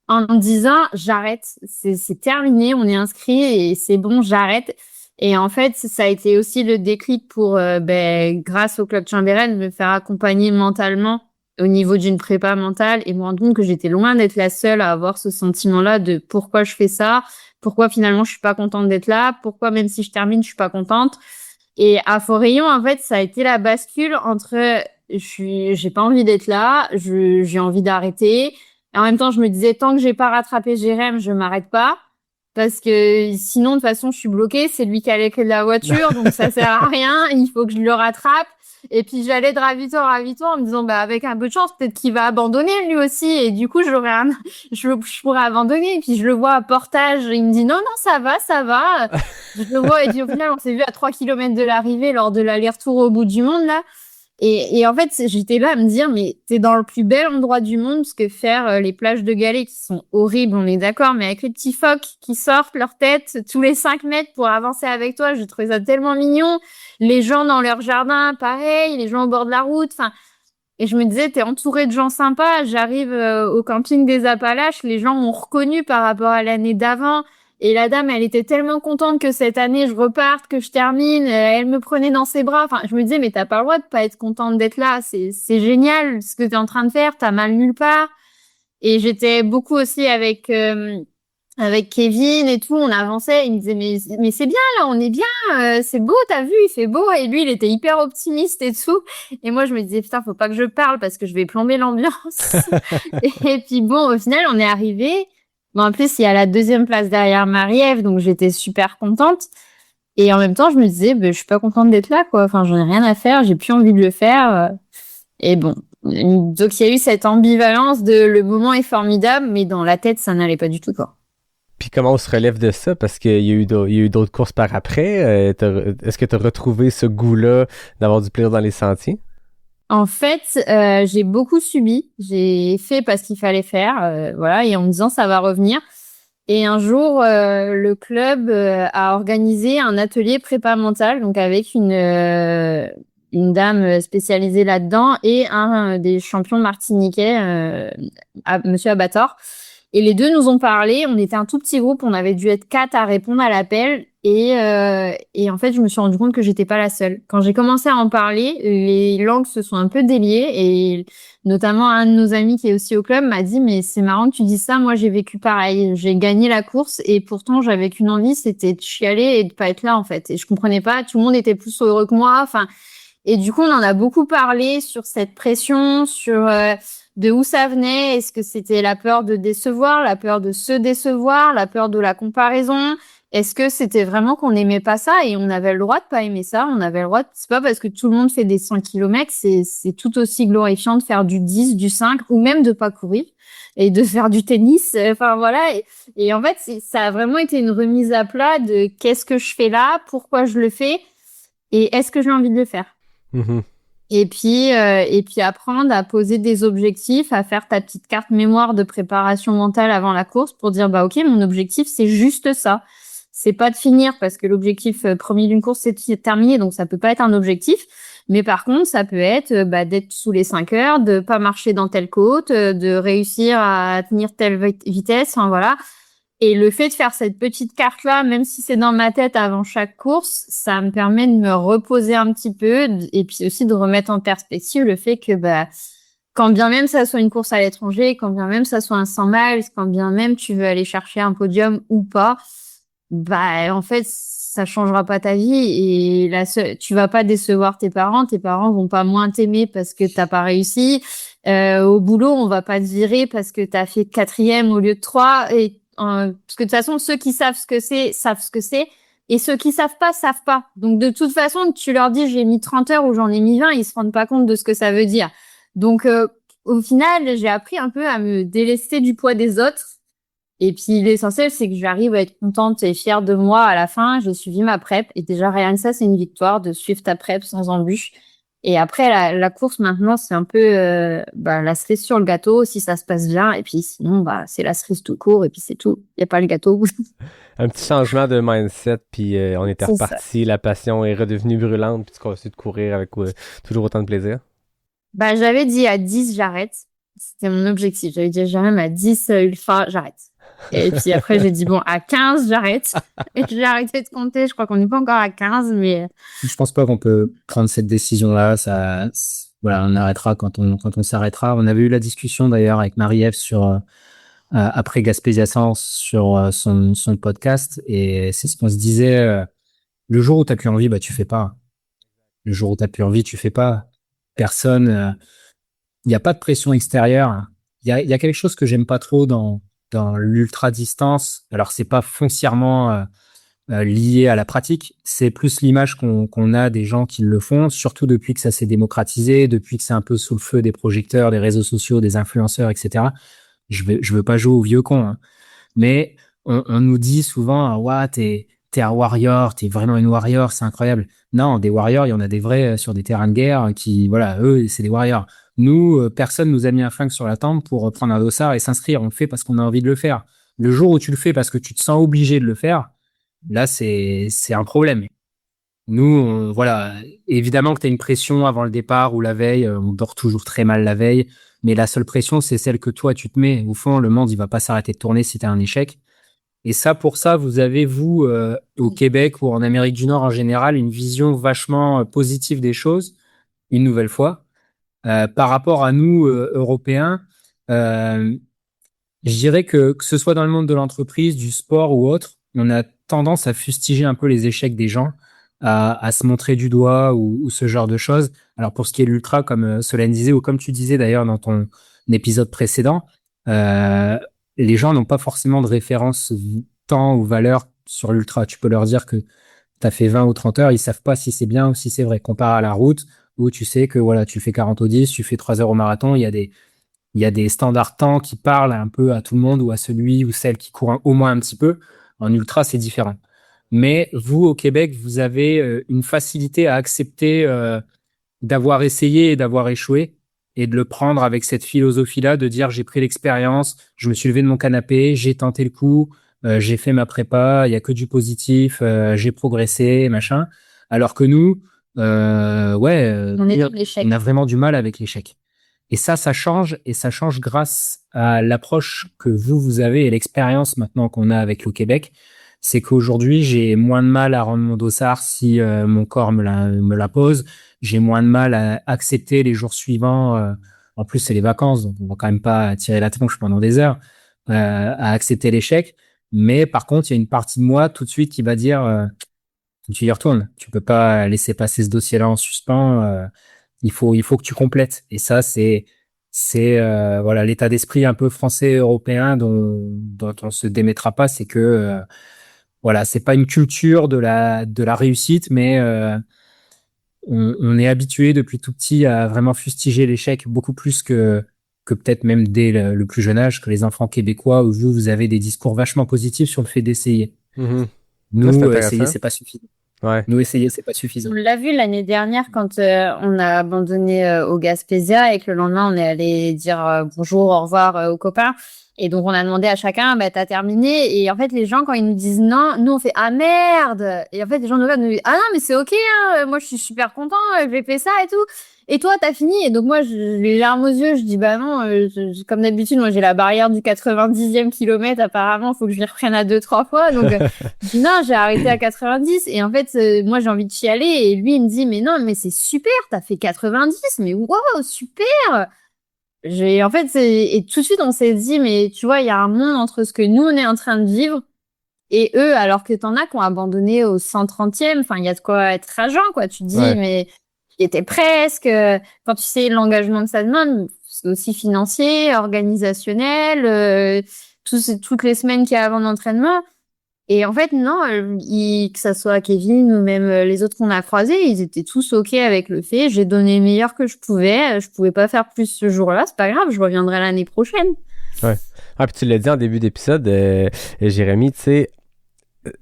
en me disant j'arrête, c'est terminé, on est inscrit et c'est bon, j'arrête. Et en fait, ça a été aussi le déclic pour, grâce au Club Chamberlain, me faire accompagner mentalement au niveau d'une prépa mentale et me rendre compte que j'étais loin d'être la seule à avoir ce sentiment-là de pourquoi je fais ça, pourquoi finalement je suis pas contente d'être là, pourquoi même si je termine, je suis pas contente. Et à Forillon, en fait, ça a été la bascule entre j'ai pas envie d'être là, j'ai envie d'arrêter. Et en même temps, je me disais, tant que j'ai pas rattrapé Jérém, je m'arrête pas. Parce que sinon, de toute façon, je suis bloquée. C'est lui qui a les clés de la voiture, donc ça sert à rien. Il faut que je le rattrape. Et puis, j'allais de ravito en ravito en me disant, avec un peu de chance, peut-être qu'il va abandonner lui aussi. Et du coup, je pourrais abandonner. Et puis, je le vois à Portage. Il me dit, non, ça va. Je le vois. Et puis, au final, on s'est vu à 3 km de l'arrivée lors de l'aller-retour au bout du monde, là. Et en fait, j'étais là à me dire, mais t'es dans le plus bel endroit du monde, parce que faire les plages de galets qui sont horribles, on est d'accord, mais avec les petits phoques qui sortent leur tête tous les 5 mètres pour avancer avec toi, je trouvais ça tellement mignon. Les gens dans leur jardin, pareil, les gens au bord de la route, enfin. Et je me disais, t'es entouré de gens sympas, j'arrive au camping des Appalaches, les gens m'ont reconnu par rapport à l'année d'avant. Et la dame, elle était tellement contente que cette année, je reparte, que je termine. Elle me prenait dans ses bras. Enfin, je me disais, mais t'as pas le droit de pas être contente d'être là. C'est génial ce que t'es en train de faire. T'as mal nulle part. Et j'étais beaucoup aussi avec Kevin et tout. On avançait. Il me disait, mais c'est bien là, on est bien. C'est beau, t'as vu, il fait beau. Et lui, il était hyper optimiste et tout. Et moi, je me disais, putain, faut pas que je parle parce que je vais plomber l'ambiance. Et puis bon, au final, on est arrivé. Bon, en plus, il y a la 2e place derrière Marie-Ève, donc j'étais super contente. Et en même temps, je me disais, je suis pas contente d'être là, quoi. Enfin, j'en ai rien à faire, j'ai plus envie de le faire. Et bon, donc il y a eu cette ambivalence de le moment est formidable, mais dans la tête, ça n'allait pas du tout, quoi. Puis comment on se relève de ça? Parce qu'il y a eu d'autres courses par après. Est-ce que tu as retrouvé ce goût-là d'avoir du plaisir dans les sentiers? En fait, j'ai beaucoup subi. J'ai fait parce qu'il fallait faire, voilà, et en me disant ça va revenir. Et un jour, le club a organisé un atelier prépa mentale, donc avec une dame spécialisée là-dedans et un des champions martiniquais, Monsieur Abator. Et les deux nous ont parlé. On était un tout petit groupe, on avait dû être 4 à répondre à l'appel. Et en fait, je me suis rendu compte que j'étais pas la seule. Quand j'ai commencé à en parler, les langues se sont un peu déliées et notamment un de nos amis qui est aussi au club m'a dit mais c'est marrant que tu dis ça, moi j'ai vécu pareil, j'ai gagné la course et pourtant j'avais qu'une envie, c'était de chialer et de pas être là en fait. Et je comprenais pas, tout le monde était plus heureux que moi, enfin et du coup on en a beaucoup parlé sur cette pression, sur de où ça venait, est-ce que c'était la peur de décevoir, la peur de se décevoir, la peur de la comparaison? Est-ce que c'était vraiment qu'on n'aimait pas ça et on avait le droit de pas aimer ça, on avait le droit c'est pas parce que tout le monde fait des 100 km, c'est tout aussi glorifiant de faire du 10, du 5 ou même de pas courir et de faire du tennis, enfin voilà et en fait ça a vraiment été une remise à plat de qu'est-ce que je fais là, pourquoi je le fais et est-ce que j'ai envie de le faire? Mhm. Et puis apprendre à poser des objectifs, à faire ta petite carte mémoire de préparation mentale avant la course pour dire bah ok mon objectif c'est juste ça. C'est pas de finir parce que l'objectif premier d'une course c'est de terminer donc ça peut pas être un objectif. Mais par contre ça peut être d'être sous les 5 heures, de pas marcher dans telle côte, de réussir à tenir telle vitesse. Enfin voilà. Et le fait de faire cette petite carte-là, même si c'est dans ma tête avant chaque course, ça me permet de me reposer un petit peu et puis aussi de remettre en perspective le fait que quand bien même ça soit une course à l'étranger, quand bien même ça soit un 100 miles, quand bien même tu veux aller chercher un podium ou pas, en fait ça changera pas ta vie et tu vas pas décevoir tes parents vont pas moins t'aimer parce que t'as pas réussi. Au boulot, on va pas te virer parce que t'as fait 4e au lieu de 3 et parce que de toute façon, ceux qui savent ce que c'est, savent ce que c'est. Et ceux qui savent pas, savent pas. Donc, de toute façon, tu leur dis, j'ai mis 30 heures ou j'en ai mis 20, ils se rendent pas compte de ce que ça veut dire. Donc, au final, j'ai appris un peu à me délester du poids des autres. Et puis, l'essentiel, c'est que j'arrive à être contente et fière de moi à la fin. J'ai suivi ma prep. Et déjà, rien que ça, c'est une victoire de suivre ta prep sans embûche. Et après, la course, maintenant, c'est un peu la cerise sur le gâteau, si ça se passe bien. Et puis sinon, c'est la cerise tout court, et puis c'est tout. Il n'y a pas le gâteau. Un petit changement de mindset, puis on était C'est ça. reparti, la passion est redevenue brûlante, puis tu continues de courir avec toujours autant de plaisir. J'avais dit à 10, j'arrête. C'était mon objectif. J'avais dit jamais à 10 ultra, j'arrête. Et puis après, j'ai dit, bon, à 15, j'arrête. Et j'ai arrêté de compter. Je crois qu'on n'est pas encore à 15, mais... Je pense pas qu'on peut prendre cette décision-là. Voilà, on arrêtera quand on s'arrêtera. On avait eu la discussion d'ailleurs avec Marie-Ève après Gaspésia-Sens sur son podcast. Et c'est ce qu'on se disait. Le jour où t'as plus envie, tu fais pas. Le jour où t'as plus envie, tu fais pas. Personne, il n'y a pas de pression extérieure. Il y a quelque chose que j'aime pas trop dans l'ultra distance. Alors c'est pas foncièrement lié à la pratique, c'est plus l'image qu'on a des gens qui le font, surtout depuis que ça s'est démocratisé, depuis que c'est un peu sous le feu des projecteurs, des réseaux sociaux, des influenceurs, etc. Je veux pas jouer au vieux con, hein. Mais on nous dit souvent, ouais, t'es un warrior, t'es vraiment une warrior, c'est incroyable. Non, des warriors, il y en a des vrais sur des terrains de guerre qui, voilà, eux, c'est des warriors. Nous, personne nous a mis un flingue sur la tempe pour prendre un dossard et s'inscrire. On le fait parce qu'on a envie de le faire. Le jour où tu le fais parce que tu te sens obligé de le faire, là, c'est un problème. Nous, voilà, évidemment que tu as une pression avant le départ ou la veille. On dort toujours très mal la veille. Mais la seule pression, c'est celle que toi, tu te mets. Au fond, le monde, il va pas s'arrêter de tourner si tu un échec. Et ça, pour ça, vous avez, vous, au Québec ou en Amérique du Nord en général, une vision vachement positive des choses, une nouvelle fois. Par rapport à nous, Européens, je dirais que ce soit dans le monde de l'entreprise, du sport ou autre, on a tendance à fustiger un peu les échecs des gens, à se montrer du doigt ou ce genre de choses. Alors pour ce qui est de l'ultra, comme Solène disait, ou comme tu disais d'ailleurs dans ton épisode précédent, les gens n'ont pas forcément de référence temps ou valeur sur l'ultra. Tu peux leur dire que tu as fait 20 ou 30 heures, ils savent pas si c'est bien ou si c'est vrai. Comparé à la route, où tu sais que voilà, tu fais 40 au 10, tu fais 3 heures au marathon, il y a des standards temps qui parlent un peu à tout le monde ou à celui ou celle qui court au moins un petit peu. En ultra, c'est différent. Mais vous, au Québec, vous avez une facilité à accepter d'avoir essayé et d'avoir échoué et de le prendre avec cette philosophie-là, de dire j'ai pris l'expérience, je me suis levé de mon canapé, j'ai tenté le coup, j'ai fait ma prépa, il y a que du positif, j'ai progressé, machin. Alors que nous, On est dans l'échec. on a vraiment du mal avec l'échec. Et ça change, et ça change grâce à l'approche que vous avez et l'expérience maintenant qu'on a avec le Québec. C'est qu'aujourd'hui, j'ai moins de mal à rendre mon dossard si mon corps me la pose. J'ai moins de mal à accepter les jours suivants. En plus, c'est les vacances, donc on va quand même pas tirer la tronche pendant des heures à accepter l'échec. Mais par contre, il y a une partie de moi tout de suite qui va dire tu y retournes. Tu peux pas laisser passer ce dossier-là en suspens. Il faut que tu complètes. Et ça, c'est voilà l'état d'esprit un peu français européen dont on se démettra pas. C'est que voilà, c'est pas une culture de la réussite, mais on est habitué depuis tout petit à vraiment fustiger l'échec beaucoup plus que peut-être même dès le plus jeune âge, que les enfants québécois, où vous avez des discours vachement positifs sur le fait d'essayer. Mm-hmm. Nous, c'est essayer, intéressant. c'est pas suffisant. Ouais. Nous, essayer, c'est pas suffisant. On l'a vu l'année dernière quand on a abandonné au Gaspésia et que le lendemain on est allé dire bonjour, au revoir aux copains. Et donc on a demandé à chacun, bah t'as terminé. Et en fait les gens quand ils nous disent non, nous on fait ah merde. Et en fait les gens nous regardent, nous disent ah non mais c'est ok, hein, moi je suis super content, j'ai fait ça et tout. Et toi t'as fini. Et donc moi j'ai les larmes aux yeux, je dis bah non, comme d'habitude moi j'ai la barrière du 90e kilomètre apparemment, faut que je les reprenne à 2-3 fois. Donc je dis non, j'ai arrêté à 90. Et en fait moi j'ai envie de chialer et lui il me dit mais non mais c'est super, t'as fait 90, mais waouh super. En fait, et tout de suite, on s'est dit, mais tu vois, il y a un monde entre ce que nous, on est en train de vivre et eux, alors que t'en as qui ont abandonné au 130e. Enfin, il y a de quoi être rageant, quoi. Tu te dis, Ouais. mais il était presque. Quand tu sais l'engagement que ça demande, c'est aussi financier, organisationnel, toutes les semaines qu'il y a avant l'entraînement. Et en fait, non, que ça soit Kevin ou même les autres qu'on a croisés, ils étaient tous OK avec le fait. J'ai donné le meilleur que je pouvais. Je pouvais pas faire plus ce jour-là. C'est pas grave, je reviendrai l'année prochaine. Ouais. Ah, puis tu l'as dit en début d'épisode, Jérémy, tu sais,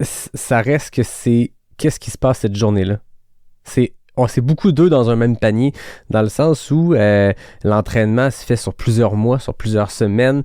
ça reste que c'est... Qu'est-ce qui se passe cette journée-là? C'est beaucoup d'œufs dans un même panier, dans le sens où l'entraînement se fait sur plusieurs mois, sur plusieurs semaines,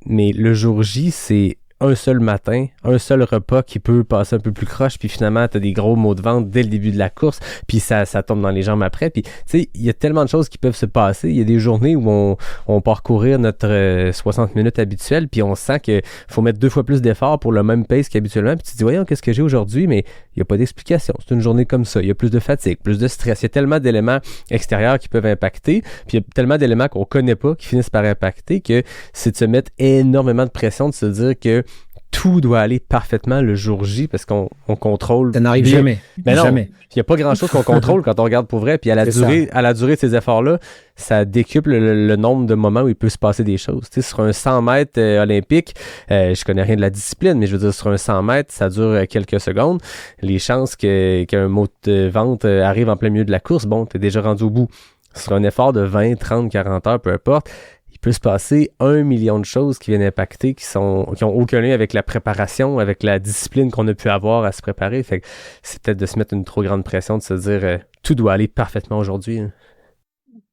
mais le jour J, c'est un seul matin, un seul repas qui peut passer un peu plus croche, puis finalement, t'as des gros maux de ventre dès le début de la course, puis ça tombe dans les jambes après, puis tu sais, il y a tellement de choses qui peuvent se passer. Il y a des journées où on part courir notre 60 minutes habituelles, puis on sent qu'il faut mettre 2 fois plus d'efforts pour le même pace qu'habituellement, puis tu te dis, voyons, qu'est-ce que j'ai aujourd'hui, mais il n'y a pas d'explication. C'est une journée comme ça. Il y a plus de fatigue, plus de stress. Il y a tellement d'éléments extérieurs qui peuvent impacter, puis il y a tellement d'éléments qu'on connaît pas qui finissent par impacter que c'est de se mettre énormément de pression, de se dire que tout doit aller parfaitement le jour J parce qu'on contrôle. Ça n'arrive bien. jamais. Mais non, jamais. il n'y a pas grand-chose qu'on contrôle quand on regarde pour vrai. Puis à la durée de ces efforts-là, ça décuple le nombre de moments où il peut se passer des choses. Tu sais, sur un 100 mètres olympique, je connais rien de la discipline, mais je veux dire, sur un 100 mètres, ça dure quelques secondes. Les chances qu'un mot de vente arrive en plein milieu de la course, bon, t'es déjà rendu au bout. Sur un effort de 20, 30, 40 heures, peu importe, il peut se passer 1 million de choses qui viennent impacter, qui ont aucun lien avec la préparation, avec la discipline qu'on a pu avoir à se préparer. Fait que c'est peut-être de se mettre une trop grande pression, de se dire tout doit aller parfaitement aujourd'hui. Hein.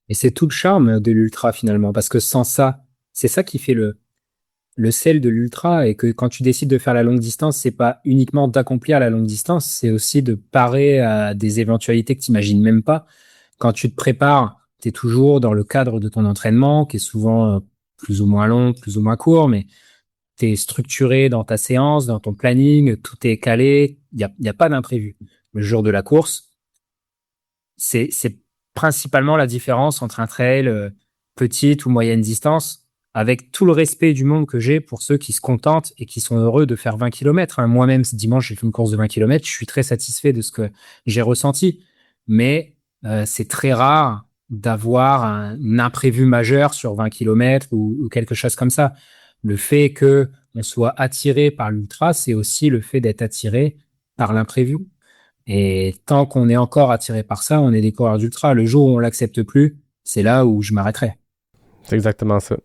Et c'est tout le charme de l'ultra finalement, parce que sans ça, c'est ça qui fait le sel de l'ultra, et que quand tu décides de faire la longue distance, c'est pas uniquement d'accomplir la longue distance, c'est aussi de parer à des éventualités que tu n'imagines même pas. Quand tu te prépares, tu es toujours dans le cadre de ton entraînement, qui est souvent plus ou moins long, plus ou moins court, mais tu es structuré dans ta séance, dans ton planning, tout est calé, il y a pas d'imprévu. Le jour de la course, c'est principalement la différence entre un trail petite ou moyenne distance, avec tout le respect du monde que j'ai pour ceux qui se contentent et qui sont heureux de faire 20 km. Hein. Moi-même, ce dimanche, j'ai fait une course de 20 km, je suis très satisfait de ce que j'ai ressenti, mais c'est très rare d'avoir un imprévu majeur sur 20 km ou quelque chose comme ça. Le fait que on soit attiré par l'ultra, c'est aussi le fait d'être attiré par l'imprévu. Et tant qu'on est encore attiré par ça, on est des coureurs d'ultra. Le jour où on l'accepte plus, c'est là où je m'arrêterai. C'est exactement ça.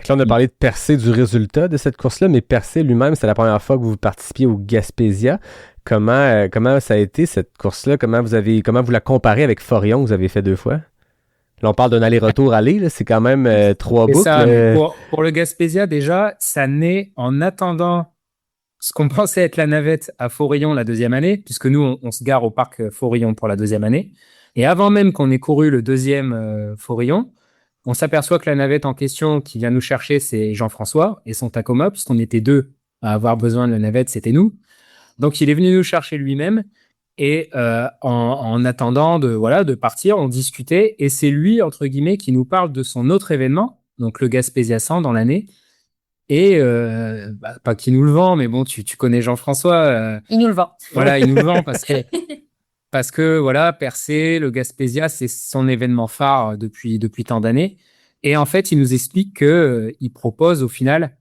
Là, on a parlé de Percé, du résultat de cette course-là, mais Percé lui-même, c'est la première fois que vous participiez au Gaspésia. Comment ça a été cette course-là? Comment vous la comparez avec Forion que vous avez fait 2 fois? Là, on parle d'un aller-retour aller, là, c'est quand même 3 boucles. Ça, pour le Gaspésia, déjà, ça naît en attendant ce qu'on pensait être la navette à Forillon la deuxième année, puisque nous, on se gare au parc Forillon pour la deuxième année. Et avant même qu'on ait couru le deuxième Forillon, on s'aperçoit que la navette en question qui vient nous chercher, c'est Jean-François et son Tacoma, puisqu'on était deux à avoir besoin de la navette, c'était nous. Donc, il est venu nous chercher lui-même. Et en attendant de partir, on discutait. Et c'est lui, entre guillemets, qui nous parle de son autre événement, donc le Gaspésia 100 dans l'année. Et pas qu'il nous le vend, mais bon, tu connais Jean-François. Il nous le vend. Voilà, il nous le vend parce que voilà, Percé, le Gaspésia, c'est son événement phare depuis tant d'années. Et en fait, il nous explique que il propose au final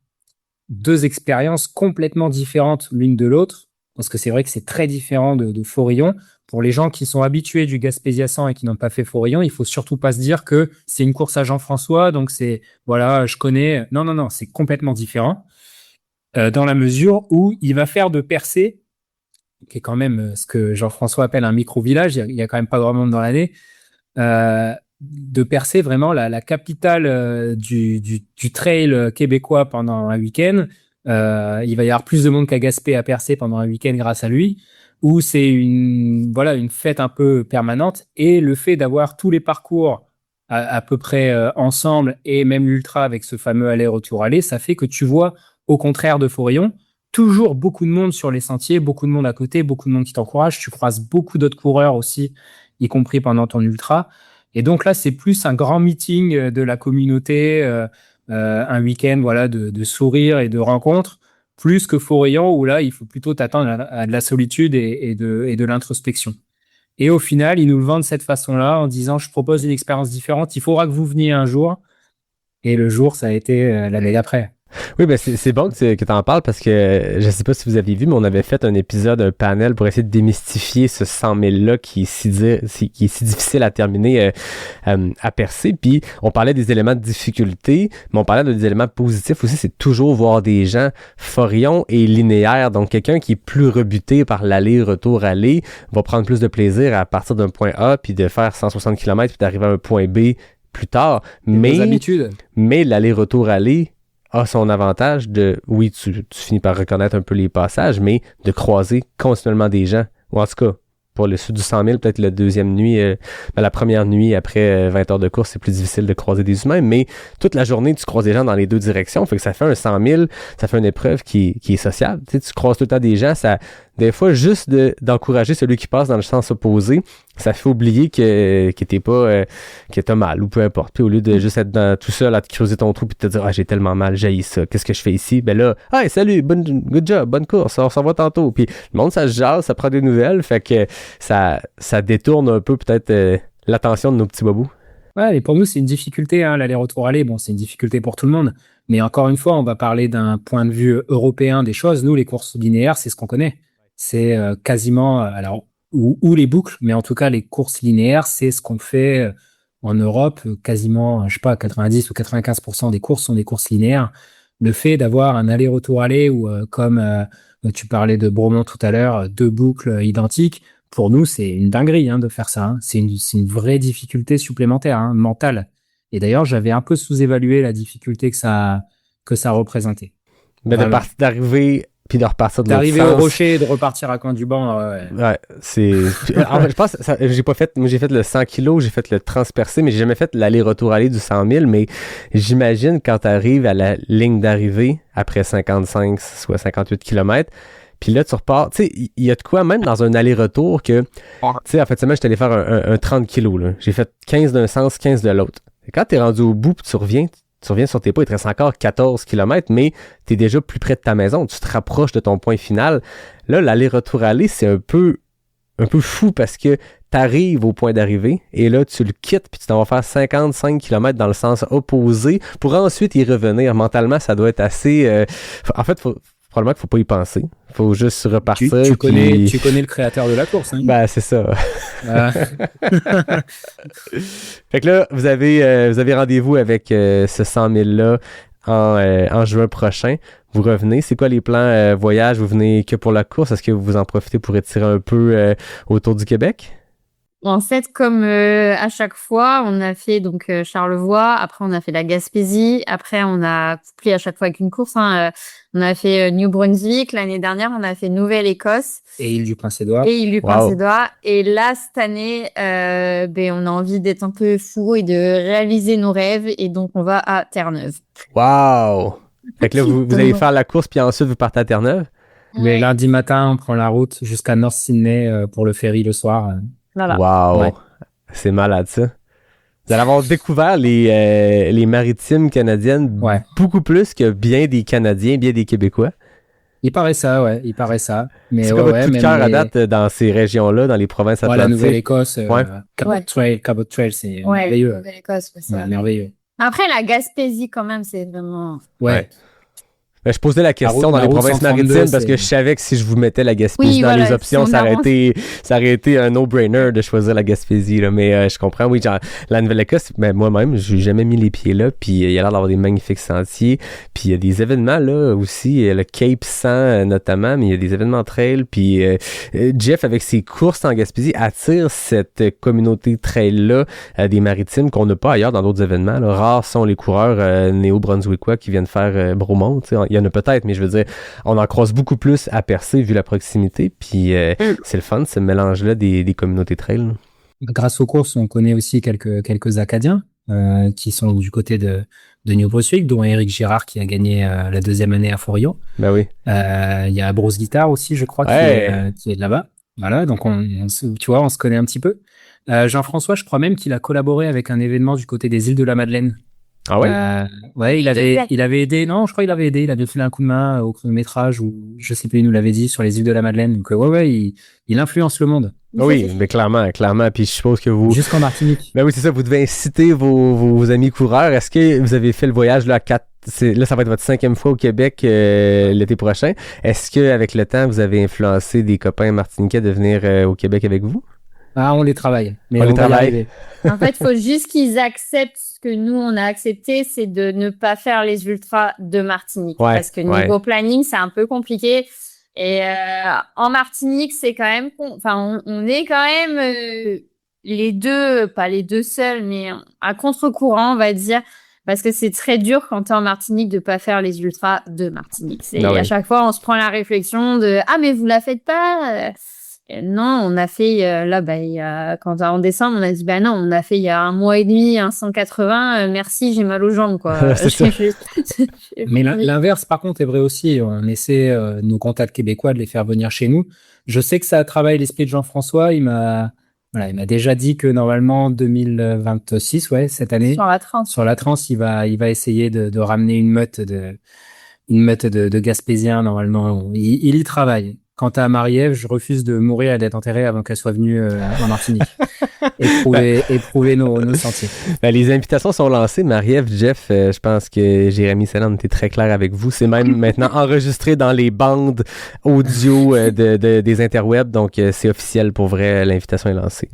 2 expériences complètement différentes l'une de l'autre. Parce que c'est vrai que c'est très différent de Forillon. Pour les gens qui sont habitués du Gaspésia 100 et qui n'ont pas fait Forillon, il faut surtout pas se dire que c'est une course à Jean-François, donc c'est, voilà, je connais. Non, c'est complètement différent. Dans la mesure où il va faire de Percé, qui est quand même ce que Jean-François appelle un micro-village, il y a quand même pas grand monde dans l'année, de Percé vraiment la capitale du trail québécois pendant un week-end. Il va y avoir plus de monde qu'à Gaspé à Percé pendant un week-end grâce à lui, où c'est une fête un peu permanente. Et le fait d'avoir tous les parcours à peu près ensemble, et même l'ultra avec ce fameux aller-retour aller, ça fait que tu vois, au contraire de Forillon, toujours beaucoup de monde sur les sentiers, beaucoup de monde à côté, beaucoup de monde qui t'encourage. Tu croises beaucoup d'autres coureurs aussi, y compris pendant ton ultra. Et donc là, c'est plus un grand meeting de la communauté, un week-end de sourires et de rencontres, plus que Forillon où là il faut plutôt t'attendre à de la solitude et de l'introspection. Et au final, ils nous le vendent de cette façon-là en disant je propose une expérience différente, il faudra que vous veniez un jour. Et le jour, ça a été l'année d'après. Oui, ben c'est bon que tu en parles parce que je sais pas si vous aviez vu, mais on avait fait un épisode, un panel pour essayer de démystifier ce 100 000-là qui est si difficile à terminer à percer. Puis on parlait des éléments de difficulté, mais on parlait des éléments positifs aussi, c'est toujours voir des gens Forillon et linéaire. Donc quelqu'un qui est plus rebuté par l'aller-retour-aller va prendre plus de plaisir à partir d'un point A puis de faire 160 km puis d'arriver à un point B plus tard. Mais l'aller-retour-aller a son avantage de, oui, tu finis par reconnaître un peu les passages, mais de croiser continuellement des gens. Ou en tout cas, pour le sud du 100 000, peut-être la deuxième nuit, la première nuit après 20 heures de course, c'est plus difficile de croiser des humains, mais toute la journée, tu croises des gens dans les deux directions, fait que ça fait un 100 000, ça fait une épreuve qui est sociable. Tu sais, tu croises tout le temps des gens, ça, des fois, juste d'encourager celui qui passe dans le sens opposé, ça fait oublier que t'es pas, que t'as mal ou peu importe. Puis au lieu de juste être tout seul à te creuser ton trou puis te dire, ah, j'ai tellement mal, j'haïs ça, qu'est-ce que je fais ici? Ben là, hey, salut, good job, bonne course, on s'en va tantôt. Puis le monde, ça se jase, ça prend des nouvelles, fait que ça détourne un peu peut-être l'attention de nos petits bobos. Ouais, et pour nous, c'est une difficulté, hein, l'aller-retour aller. Bon, c'est une difficulté pour tout le monde. Mais encore une fois, on va parler d'un point de vue européen des choses. Nous, les courses linéaires, c'est ce qu'on connaît. C'est quasiment, alors, ou les boucles, mais en tout cas, les courses linéaires, c'est ce qu'on fait en Europe. Quasiment, je sais pas, 90 ou 95% des courses sont des courses linéaires. Le fait d'avoir un aller-retour aller ou comme tu parlais de Bromont tout à l'heure, 2 boucles identiques, pour nous, c'est une dinguerie de faire ça. Hein. C'est une vraie difficulté supplémentaire, mentale. Et d'ailleurs, j'avais un peu sous-évalué la difficulté que ça représentait. Mais d'arriver puis de repartir de l'autre sens. D'arriver au rocher et de repartir à coin du banc. Ouais, c'est... En fait, je pense que j'ai fait le 100 kg, j'ai fait le transpercé, mais j'ai jamais fait l'aller-retour aller du 100 000, mais j'imagine quand tu arrives à la ligne d'arrivée, après 55, soit 58 km, puis là, tu repars. Tu sais, il y a de quoi, même dans un aller-retour, que... Tu sais, en fait, semaine, j'étais allé faire un 30 kg, là. J'ai fait 15 d'un sens, 15 de l'autre. Et quand t'es rendu au bout, puis tu reviens sur tes pas, il te reste encore 14 km, mais t'es déjà plus près de ta maison. Tu te rapproches de ton point final. Là, l'aller-retour aller, c'est un peu fou parce que t'arrives au point d'arrivée et là, tu le quittes puis tu t'en vas faire 55 km dans le sens opposé pour ensuite y revenir. Mentalement, ça doit être assez... En fait, probablement qu'il faut pas y penser. Faut juste repartir. Tu connais le créateur de la course. Hein? Ben, c'est ça. Fait que là, vous avez rendez-vous avec ce 100 000-là en juin prochain. Vous revenez. C'est quoi les plans voyage? Vous venez que pour la course? Est-ce que vous en profitez pour étirer un peu autour du Québec? En fait, comme à chaque fois, on a fait donc Charlevoix, après on a fait la Gaspésie, après on a couplé à chaque fois avec une course. On a fait New Brunswick, l'année dernière on a fait Nouvelle-Écosse Et île du Prince-Édouard. et île du Prince-Édouard. Et là cette année, on a envie d'être un peu fou et de réaliser nos rêves et donc on va à Terre-Neuve. Wow! Fait que là, vous allez faire la course puis ensuite vous partez à Terre-Neuve? Mais lundi matin, on prend la route jusqu'à North Sydney pour le ferry le soir. Voilà. Wow! Ouais. C'est malade ça. Vous allez avoir découvert les maritimes canadiennes Ouais. beaucoup plus que bien des Canadiens, bien des Québécois. Il paraît ça, ouais. Il paraît ça. Mais C'est ouais, quoi votre coup de même cœur à les- date dans ces régions-là, dans les provinces Ouais, la atlantiques? Nouvelle-Écosse, Ouais. Cabot Trail, c'est Ouais, merveilleux. Nouvelle-Écosse, c'est ça. Ouais, merveilleux. Après la Gaspésie quand même, c'est vraiment. Ouais. Ben, je posais la question dans La les route provinces 132, maritimes parce c'est- que je savais que si je vous mettais la Gaspésie Oui, dans voilà, les options, si on ça avance. aurait été un no-brainer de choisir la Gaspésie. Là. Mais je comprends, oui, genre, la Nouvelle-Écosse, ben, moi-même, j'ai jamais mis les pieds là, puis il y a l'air d'avoir des magnifiques sentiers, puis il y a des événements là aussi, le Cape 100 notamment, mais il y a des événements trail, puis Jeff, avec ses courses en Gaspésie, attire cette communauté trail-là des maritimes qu'on n'a pas ailleurs dans d'autres événements. Là. Rares sont les coureurs néo-brunswickois qui viennent faire Bromont. Tu sais. Il y en a peut-être, mais je veux dire, on en croise beaucoup plus à Percé vu la proximité. Puis c'est le fun, ce mélange-là des communautés trail. Là. Grâce aux courses, on connaît aussi quelques Acadiens qui sont du côté de New Brunswick, dont Éric Girard qui a gagné la deuxième année à Forillon. Ben oui. Il y a Bruce Guittard aussi, je crois, Ouais. qui est de là-bas. Voilà, donc tu vois, on se connaît un petit peu. Jean-François, je crois même qu'il a collaboré avec un événement du côté des îles de la Madeleine. Ah ouais? Ouais, il avait aidé. Non, je crois qu'il avait aidé. Il avait fait un coup de main au chronométrage ou je sais plus, il nous l'avait dit sur les îles de la Madeleine. Donc ouais, il influence le monde. Oui, mais clairement. Puis je suppose que vous... Jusqu'en Martinique. Ben oui, c'est ça, vous devez inciter vos amis coureurs. Est-ce que vous avez fait le voyage là, à 4... Là, ça va être votre 5e fois au Québec l'été prochain. Est-ce qu'avec le temps, vous avez influencé des copains martiniquais de venir au Québec avec vous? Ah, on les travaille. Mais On les va y travaille. arriver. En fait, il faut juste qu'ils acceptent ce que nous, on a accepté, c'est de ne pas faire les ultras de Martinique. Ouais, Parce que niveau planning, c'est un peu compliqué. Et en Martinique, c'est quand même... Enfin, on est quand même les deux, pas les deux seuls, mais à contre-courant, on va dire. Parce que c'est très dur quand t'es en Martinique de pas faire les ultras de Martinique. À chaque fois, on se prend la réflexion de « Ah, mais vous la faites pas ?» Non, on a fait en décembre, on a dit non, on a fait il y a un mois et demi un 180. Merci, j'ai mal aux jambes quoi. C'est ça. Mais l'inverse, par contre, est vrai aussi. On essaie nos contacts québécois de les faire venir chez nous. Je sais que ça travaille l'esprit de Jean-François. Il m'a déjà dit que normalement 2026, cette année, sur la trans, il va essayer de ramener une meute de Gaspésiens. Normalement, il y travaille. Quant à Marie-Ève, je refuse de mourir et d'être enterré avant qu'elle soit venue en Martinique. éprouver nos sentiers. Ben, les invitations sont lancées. Marie-Ève, Jeff, je pense que Jérémy Selland était très clair avec vous. C'est même maintenant enregistré dans les bandes audio des interwebs. Donc, c'est officiel pour vrai. L'invitation est lancée.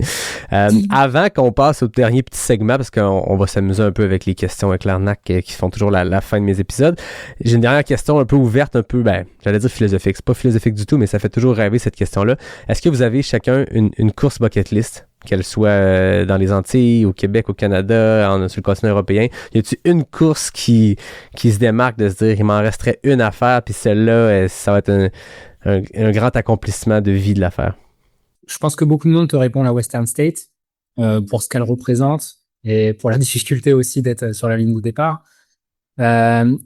Avant qu'on passe au dernier petit segment, parce qu'on va s'amuser un peu avec les questions avec l'arnaque qui font toujours la fin de mes épisodes, j'ai une dernière question un peu ouverte, un peu, j'allais dire philosophique. C'est pas philosophique du tout, mais ça fait toujours rêver cette question-là. Est-ce que vous avez chacun une course bucket list, qu'elle soit dans les Antilles, au Québec, au Canada, sur le continent européen? Y a-t-il une course qui se démarque de se dire il m'en resterait une à faire, puis celle-là, ça va être un grand accomplissement de vie de la faire? Je pense que beaucoup de monde te répond la Western State pour ce qu'elle représente et pour la difficulté aussi d'être sur la ligne de départ. Il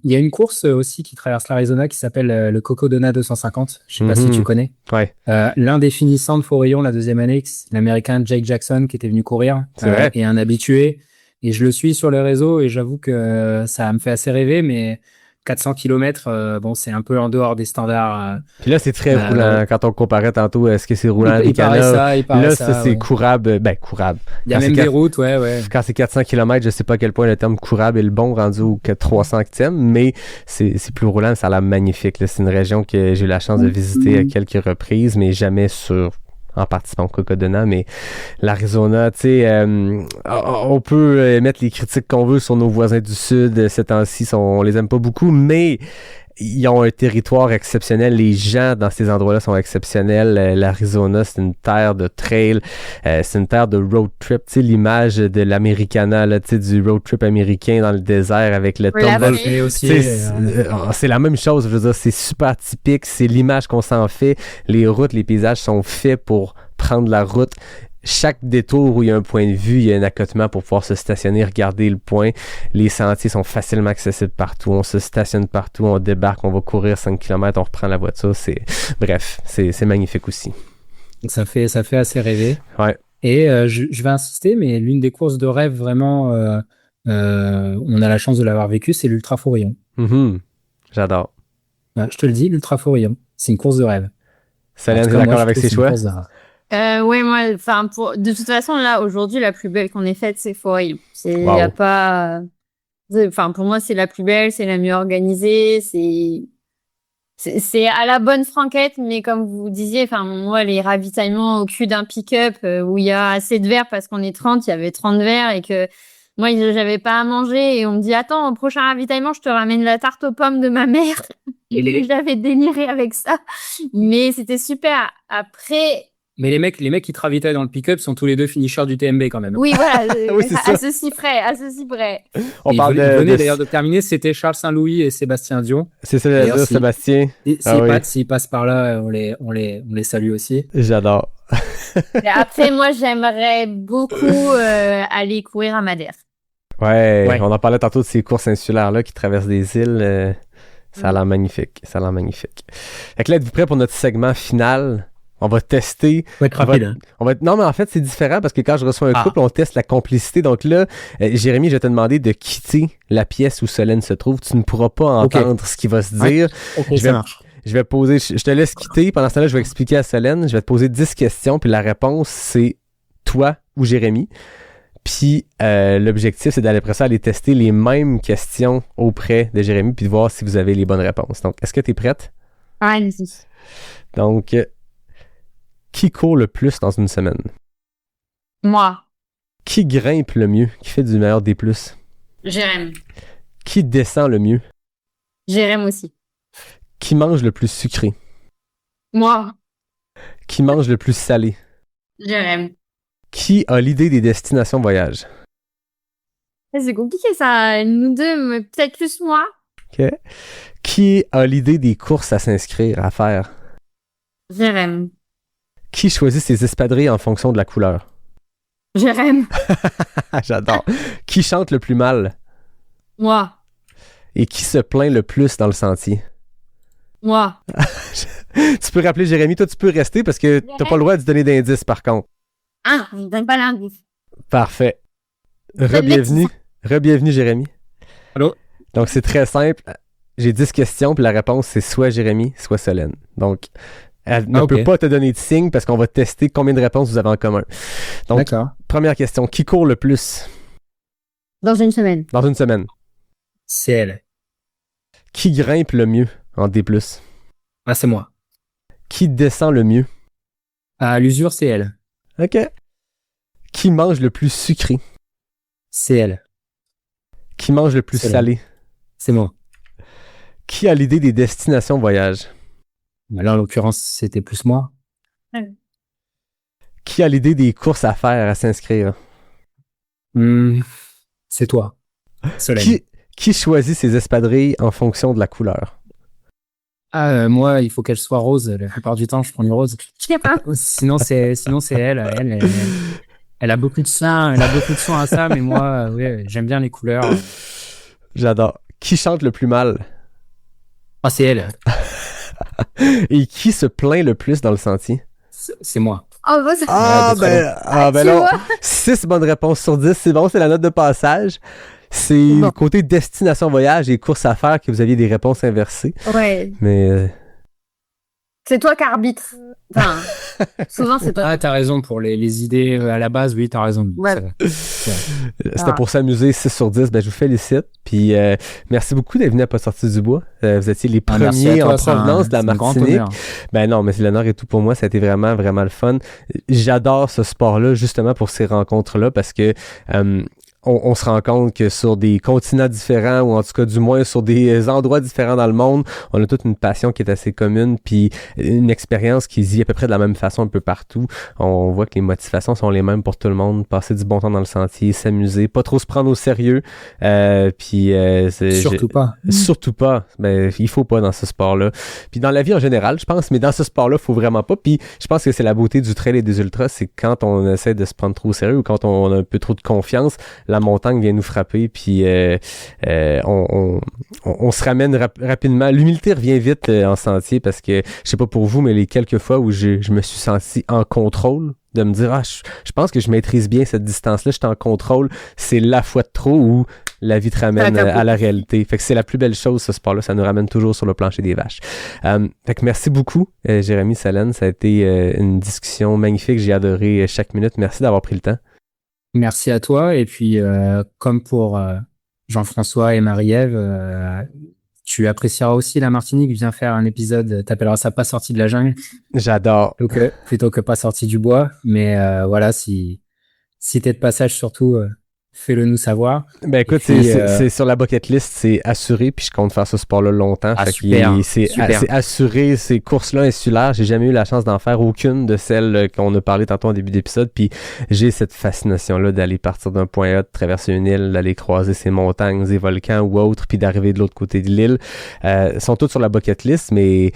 y a une course aussi qui traverse l'Arizona qui s'appelle le Cocodona 250. Je sais pas si tu connais. Ouais. L'un des finissants de Forillon la deuxième année, l'Américain Jake Jackson qui était venu courir et un habitué. Et je le suis sur les réseaux et j'avoue que ça me fait assez rêver, mais 400 km, c'est un peu en dehors des standards. Puis là, c'est très roulant. Quand on comparait tantôt, est-ce que c'est roulant il paraît ça, là, c'est courable. Courable. Il y a même des routes, ouais. Quand c'est 400 km, je sais pas à quel point le terme courable est le bon, rendu au 300e, mais c'est plus roulant, ça a l'air magnifique. Là. C'est une région que j'ai eu la chance de visiter à quelques reprises, mais jamais en participant au Cocodona, mais l'Arizona, tu sais, on peut mettre les critiques qu'on veut sur nos voisins du Sud ces temps-ci, on les aime pas beaucoup, mais ils ont un territoire exceptionnel. Les gens dans ces endroits-là sont exceptionnels. L'Arizona, c'est une terre de trail. C'est une terre de road trip. Tu sais, l'image de l'Americana, là, tu sais, du road trip américain dans le désert avec le tumble. C'est la même chose. Je veux dire, c'est super typique. C'est l'image qu'on s'en fait. Les routes, les paysages sont faits pour prendre la route. Chaque détour où il y a un point de vue, il y a un accotement pour pouvoir se stationner, regarder le point. Les sentiers sont facilement accessibles partout. On se stationne partout, on débarque, on va courir 5 km, on reprend la voiture. Bref, c'est magnifique aussi. Donc ça fait assez rêver. Ouais. Et je vais insister, mais l'une des courses de rêve vraiment, on a la chance de l'avoir vécu, c'est l'Ultra Forillon. J'adore. Ouais, je te le dis, l'Ultra Forillon, c'est une course de rêve. Solène, t'es d'accord avec ses choix? Ouais, moi, de toute façon, là, aujourd'hui, la plus belle qu'on ait faite, c'est Forillon. Y a pas, pour moi, c'est la plus belle, c'est la mieux organisée, c'est à la bonne franquette, mais comme vous disiez, moi, les ravitaillements au cul d'un pick-up, où il y a assez de verres parce qu'on est 30, il y avait 30 verres et que moi, j'avais pas à manger et on me dit, attends, au prochain ravitaillement, je te ramène la tarte aux pommes de ma mère. Et j'avais déliré avec ça. Mais c'était super. Après, mais les mecs qui te ravitaillent dans le pick-up sont tous les deux finishers du TMB quand même. Oui, voilà. Oui, à ceci près. On parle d'ailleurs de terminer, c'était Charles Saint-Louis et Sébastien Dion. C'est ça, d'ailleurs, Sébastien. S'ils passent par là, on les salue aussi. J'adore. Et après, moi, j'aimerais beaucoup aller courir à Madère. Ouais, on en parlait tantôt de ces courses insulaires-là qui traversent des îles. Ça a l'air magnifique. Fait que là, êtes-vous prêts pour notre segment final? On va tester. On va être rapide. Non, mais en fait, c'est différent parce que quand je reçois un couple, on teste la complicité. Donc là, Jérémy, je vais te demander de quitter la pièce où Solène se trouve. Tu ne pourras pas entendre ce qui va se dire. Ok, ça marche. Je vais poser, je te laisse quitter. Pendant ce temps-là, je vais expliquer à Solène. Je vais te poser 10 questions, puis la réponse, c'est toi ou Jérémy. Puis l'objectif, c'est d'aller après ça aller tester les mêmes questions auprès de Jérémy, puis de voir si vous avez les bonnes réponses. Donc, est-ce que tu es prête? Ouais, allez-y. Donc, qui court le plus dans une semaine? Moi. Qui grimpe le mieux? Qui fait du meilleur des plus? Jérémy. Qui descend le mieux? Jérémy aussi. Qui mange le plus sucré? Moi. Qui mange le plus salé? Jérémy. Qui a l'idée des destinations voyage? C'est compliqué ça, nous deux, mais peut-être plus moi. OK. Qui a l'idée des courses à s'inscrire, à faire? Jérémy. Qui choisit ses espadrilles en fonction de la couleur? Jérémy. J'adore. Qui chante le plus mal? Moi. Et qui se plaint le plus dans le sentier? Moi. Tu peux rappeler Jérémy, toi tu peux rester parce que t'as pas le droit de se donner d'indices par contre. Ah, je donne pas l'indice. Parfait. Re-bienvenue Jérémy. Allô? Donc c'est très simple. J'ai 10 questions puis la réponse c'est soit Jérémy, soit Solène. Donc elle ne peut pas te donner de signe parce qu'on va tester combien de réponses vous avez en commun. Donc, d'accord. Première question. Qui court le plus? Dans une semaine. Dans une semaine. C'est elle. Qui grimpe le mieux en D+? Ah, c'est moi. Qui descend le mieux? À l'usure, c'est elle. OK. Qui mange le plus sucré? C'est elle. Qui mange le plus salé? C'est moi. Qui a l'idée des destinations voyage? Là, en l'occurrence, c'était plus moi. Qui a l'idée des courses à faire, à s'inscrire? C'est toi. Solène. Qui choisit ses espadrilles en fonction de la couleur? Moi, il faut qu'elle soit rose. La plupart du temps, je prends une rose. Je sais pas. Sinon, c'est elle. Elle a beaucoup de soin. Elle a beaucoup de soin à ça, mais moi, j'aime bien les couleurs. J'adore. Qui chante le plus mal? Ah, c'est elle. Et qui se plaint le plus dans le sentier? C'est moi. Oh, ben non. 6 bonnes réponses sur 10. C'est bon, c'est la note de passage. C'est côté destination voyage et courses à faire que vous aviez des réponses inversées. Ouais. Mais c'est toi qui arbitre. Enfin, souvent c'est toi. Ah, t'as raison pour les idées à la base, oui, t'as raison. Ouais. C'était pour s'amuser, 6 sur 10. Ben, je vous félicite. Puis, merci beaucoup d'être venu à Pas sorti du bois. Vous étiez les premiers en provenance de la Martinique. Ben non, mais l'honneur est tout pour moi. Ça a été vraiment, vraiment le fun. J'adore ce sport-là, justement pour ces rencontres-là, parce que on se rend compte que sur des continents différents, ou en tout cas du moins sur des endroits différents dans le monde, on a toute une passion qui est assez commune, puis une expérience qui se vit à peu près de la même façon un peu partout. On voit que les motivations sont les mêmes pour tout le monde, passer du bon temps dans le sentier, s'amuser, pas trop se prendre au sérieux, puis surtout pas, ben il faut pas dans ce sport-là. Puis dans la vie en général, je pense, mais dans ce sport-là, faut vraiment pas. Puis je pense que c'est la beauté du trail et des ultras, c'est quand on essaie de se prendre trop au sérieux ou quand on a un peu trop de confiance, la montagne vient nous frapper, puis on se ramène rapidement. L'humilité revient vite en sentier, parce que je sais pas pour vous, mais les quelques fois où je me suis senti en contrôle, de me dire je pense que je maîtrise bien cette distance-là, je suis en contrôle, c'est la fois de trop où la vie te ramène à la réalité. Fait que c'est la plus belle chose, ce sport-là, ça nous ramène toujours sur le plancher des vaches. Fait que merci beaucoup, Jérémy, Salène, ça a été une discussion magnifique, j'ai adoré chaque minute, merci d'avoir pris le temps. Merci à toi, et puis comme pour Jean-François et Marie-Ève, tu apprécieras aussi la Martinique, viens faire un épisode, t'appelleras ça Pas sorti de la jungle. J'adore. Plutôt que Pas sorti du bois, mais voilà, si t'es de passage surtout, fais-le nous savoir. Ben écoute, c'est sur la bucket list, c'est assuré, puis je compte faire ce sport-là longtemps. Super. C'est assuré, ces courses-là insulaires, j'ai jamais eu la chance d'en faire aucune de celles qu'on a parlé tantôt en début d'épisode, puis j'ai cette fascination-là d'aller partir d'un point A, de traverser une île, d'aller croiser ces montagnes, des volcans ou autres, puis d'arriver de l'autre côté de l'île. Sont toutes sur la bucket list, mais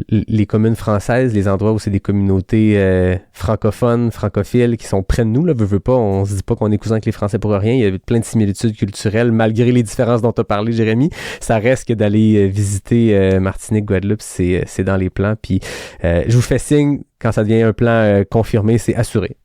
les communes françaises, les endroits où c'est des communautés francophones, francophiles qui sont près de nous, là, veut pas, on se dit pas qu'on est cousins avec les Français pour rien, il y a plein de similitudes culturelles, malgré les différences dont tu as parlé, Jérémy, ça reste que d'aller visiter Martinique, Guadeloupe, c'est dans les plans, puis je vous fais signe, quand ça devient un plan confirmé, c'est assuré.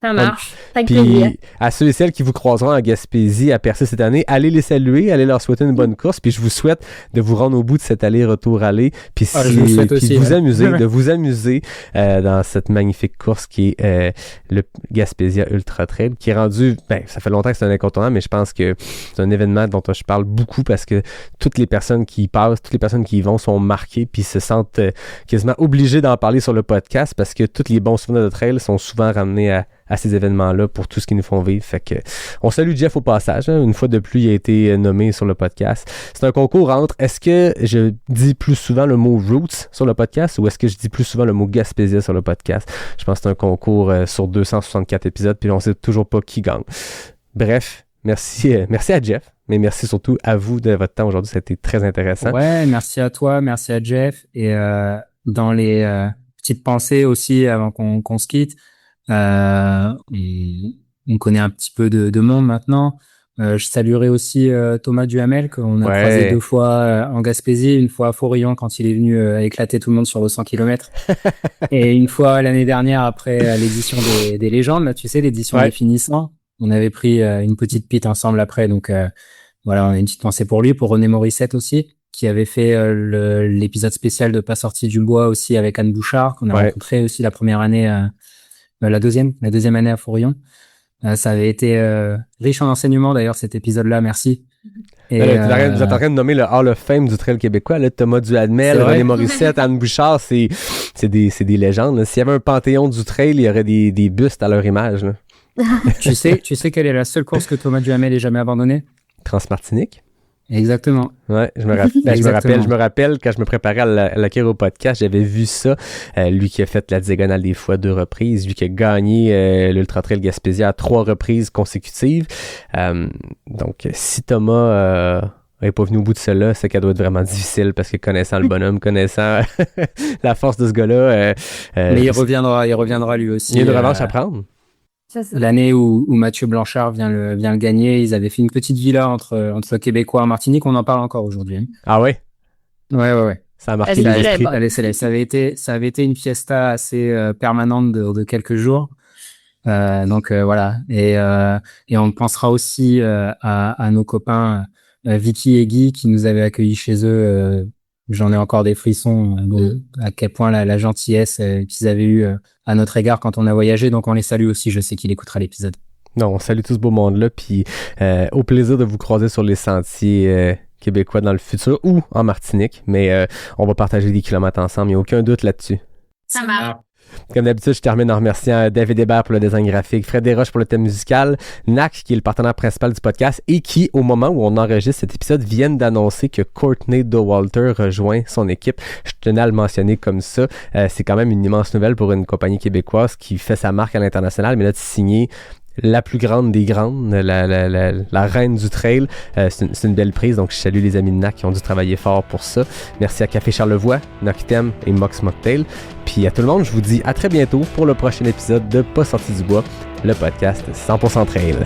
Ça marche. Puis à ceux et celles qui vous croiseront à Gaspésie, à Percé cette année, allez les saluer, allez leur souhaiter une bonne course, puis je vous souhaite de vous rendre au bout de cet aller-retour-aller, puis de vous amuser dans cette magnifique course qui est le Gaspésia Ultra Trail, qui est rendu, ça fait longtemps que c'est un incontournable, mais je pense que c'est un événement dont je parle beaucoup, parce que toutes les personnes qui y passent, toutes les personnes qui y vont sont marquées, puis se sentent quasiment obligées d'en parler sur le podcast, parce que tous les bons souvenirs de trail sont souvent ramenés à ces événements-là pour tout ce qu'ils nous font vivre. Fait que on salue Jeff au passage. Une fois de plus, il a été nommé sur le podcast. C'est un concours entre est-ce que je dis plus souvent le mot Roots sur le podcast ou est-ce que je dis plus souvent le mot Gaspésia sur le podcast. Je pense que c'est un concours sur 264 épisodes, puis on sait toujours pas qui gagne. Bref, merci à Jeff, mais merci surtout à vous de votre temps aujourd'hui. Ça a été très intéressant. Ouais, merci à toi, merci à Jeff. Et dans les petites pensées aussi, avant qu'on se quitte, on connaît un petit peu de monde maintenant. Je saluerai aussi Thomas Duhamel, qu'on a croisé 2 fois en Gaspésie, une fois à Forillon quand il est venu éclater tout le monde sur le 100 km et une fois l'année dernière après l'édition des légendes, là, tu sais, l'édition des finissants. On avait pris une petite pite ensemble après, donc voilà, on a une petite pensée pour lui, pour René Morissette aussi, qui avait fait l'épisode spécial de Pas sorti du bois aussi avec Anne Bouchard, qu'on a rencontré aussi la première année, la deuxième année à Forillon. Ça avait été riche en enseignements d'ailleurs cet épisode-là, merci. Et vous êtes en train de nommer le Hall of Fame du trail québécois, là, Thomas Duhamel, René Morissette, Anne Bouchard, c'est des légendes. Là. S'il y avait un panthéon du trail, il y aurait des bustes à leur image. Là. Tu sais quelle est la seule course que Thomas Duhamel ait jamais abandonnée? Transmartinique. Exactement. Ouais, je me rappelle quand je me préparais à l'acquérir au podcast, j'avais vu ça. Lui qui a fait la diagonale des fois 2 reprises, lui qui a gagné l'Ultra Trail Gaspésia à 3 reprises consécutives. Donc, si Thomas n'est pas venu au bout de cela, c'est qu'elle doit être vraiment difficile parce que connaissant le bonhomme, connaissant la force de ce gars-là... Mais il reviendra lui aussi. Il y a une revanche à prendre. L'année où Mathieu Blanchard vient le gagner, ils avaient fait une petite villa entre Québécois et Martinique, on en parle encore aujourd'hui. Ah ouais? Ouais. Ça a marqué l'esprit. Elle est célèbre. Ça avait été une fiesta assez permanente de quelques jours. Donc voilà. Et on pensera aussi à nos copains Vicky et Guy qui nous avaient accueillis chez eux. J'en ai encore des frissons à quel point la gentillesse qu'ils avaient eue à notre égard quand on a voyagé. Donc on les salue aussi, je sais qu'il écoutera l'épisode. Non, on salue tout ce beau monde-là, puis au plaisir de vous croiser sur les sentiers québécois dans le futur ou en Martinique. Mais on va partager des kilomètres ensemble, il n'y a aucun doute là-dessus. Ça marche. Comme d'habitude, je termine en remerciant David Hébert pour le design graphique, Fred Desroches pour le thème musical, NAC qui est le partenaire principal du podcast et qui, au moment où on enregistre cet épisode, viennent d'annoncer que Courtney Dauwalter rejoint son équipe. Je tenais à le mentionner comme ça. C'est quand même une immense nouvelle pour une compagnie québécoise qui fait sa marque à l'international, mais là, de signer la plus grande des grandes, la reine du trail. C'est une belle prise, donc je salue les amis de NAC qui ont dû travailler fort pour ça. Merci à Café Charlevoix, Noctem et Mox Mocktail. Puis à tout le monde, je vous dis à très bientôt pour le prochain épisode de Pas sorti du bois, le podcast 100% trail.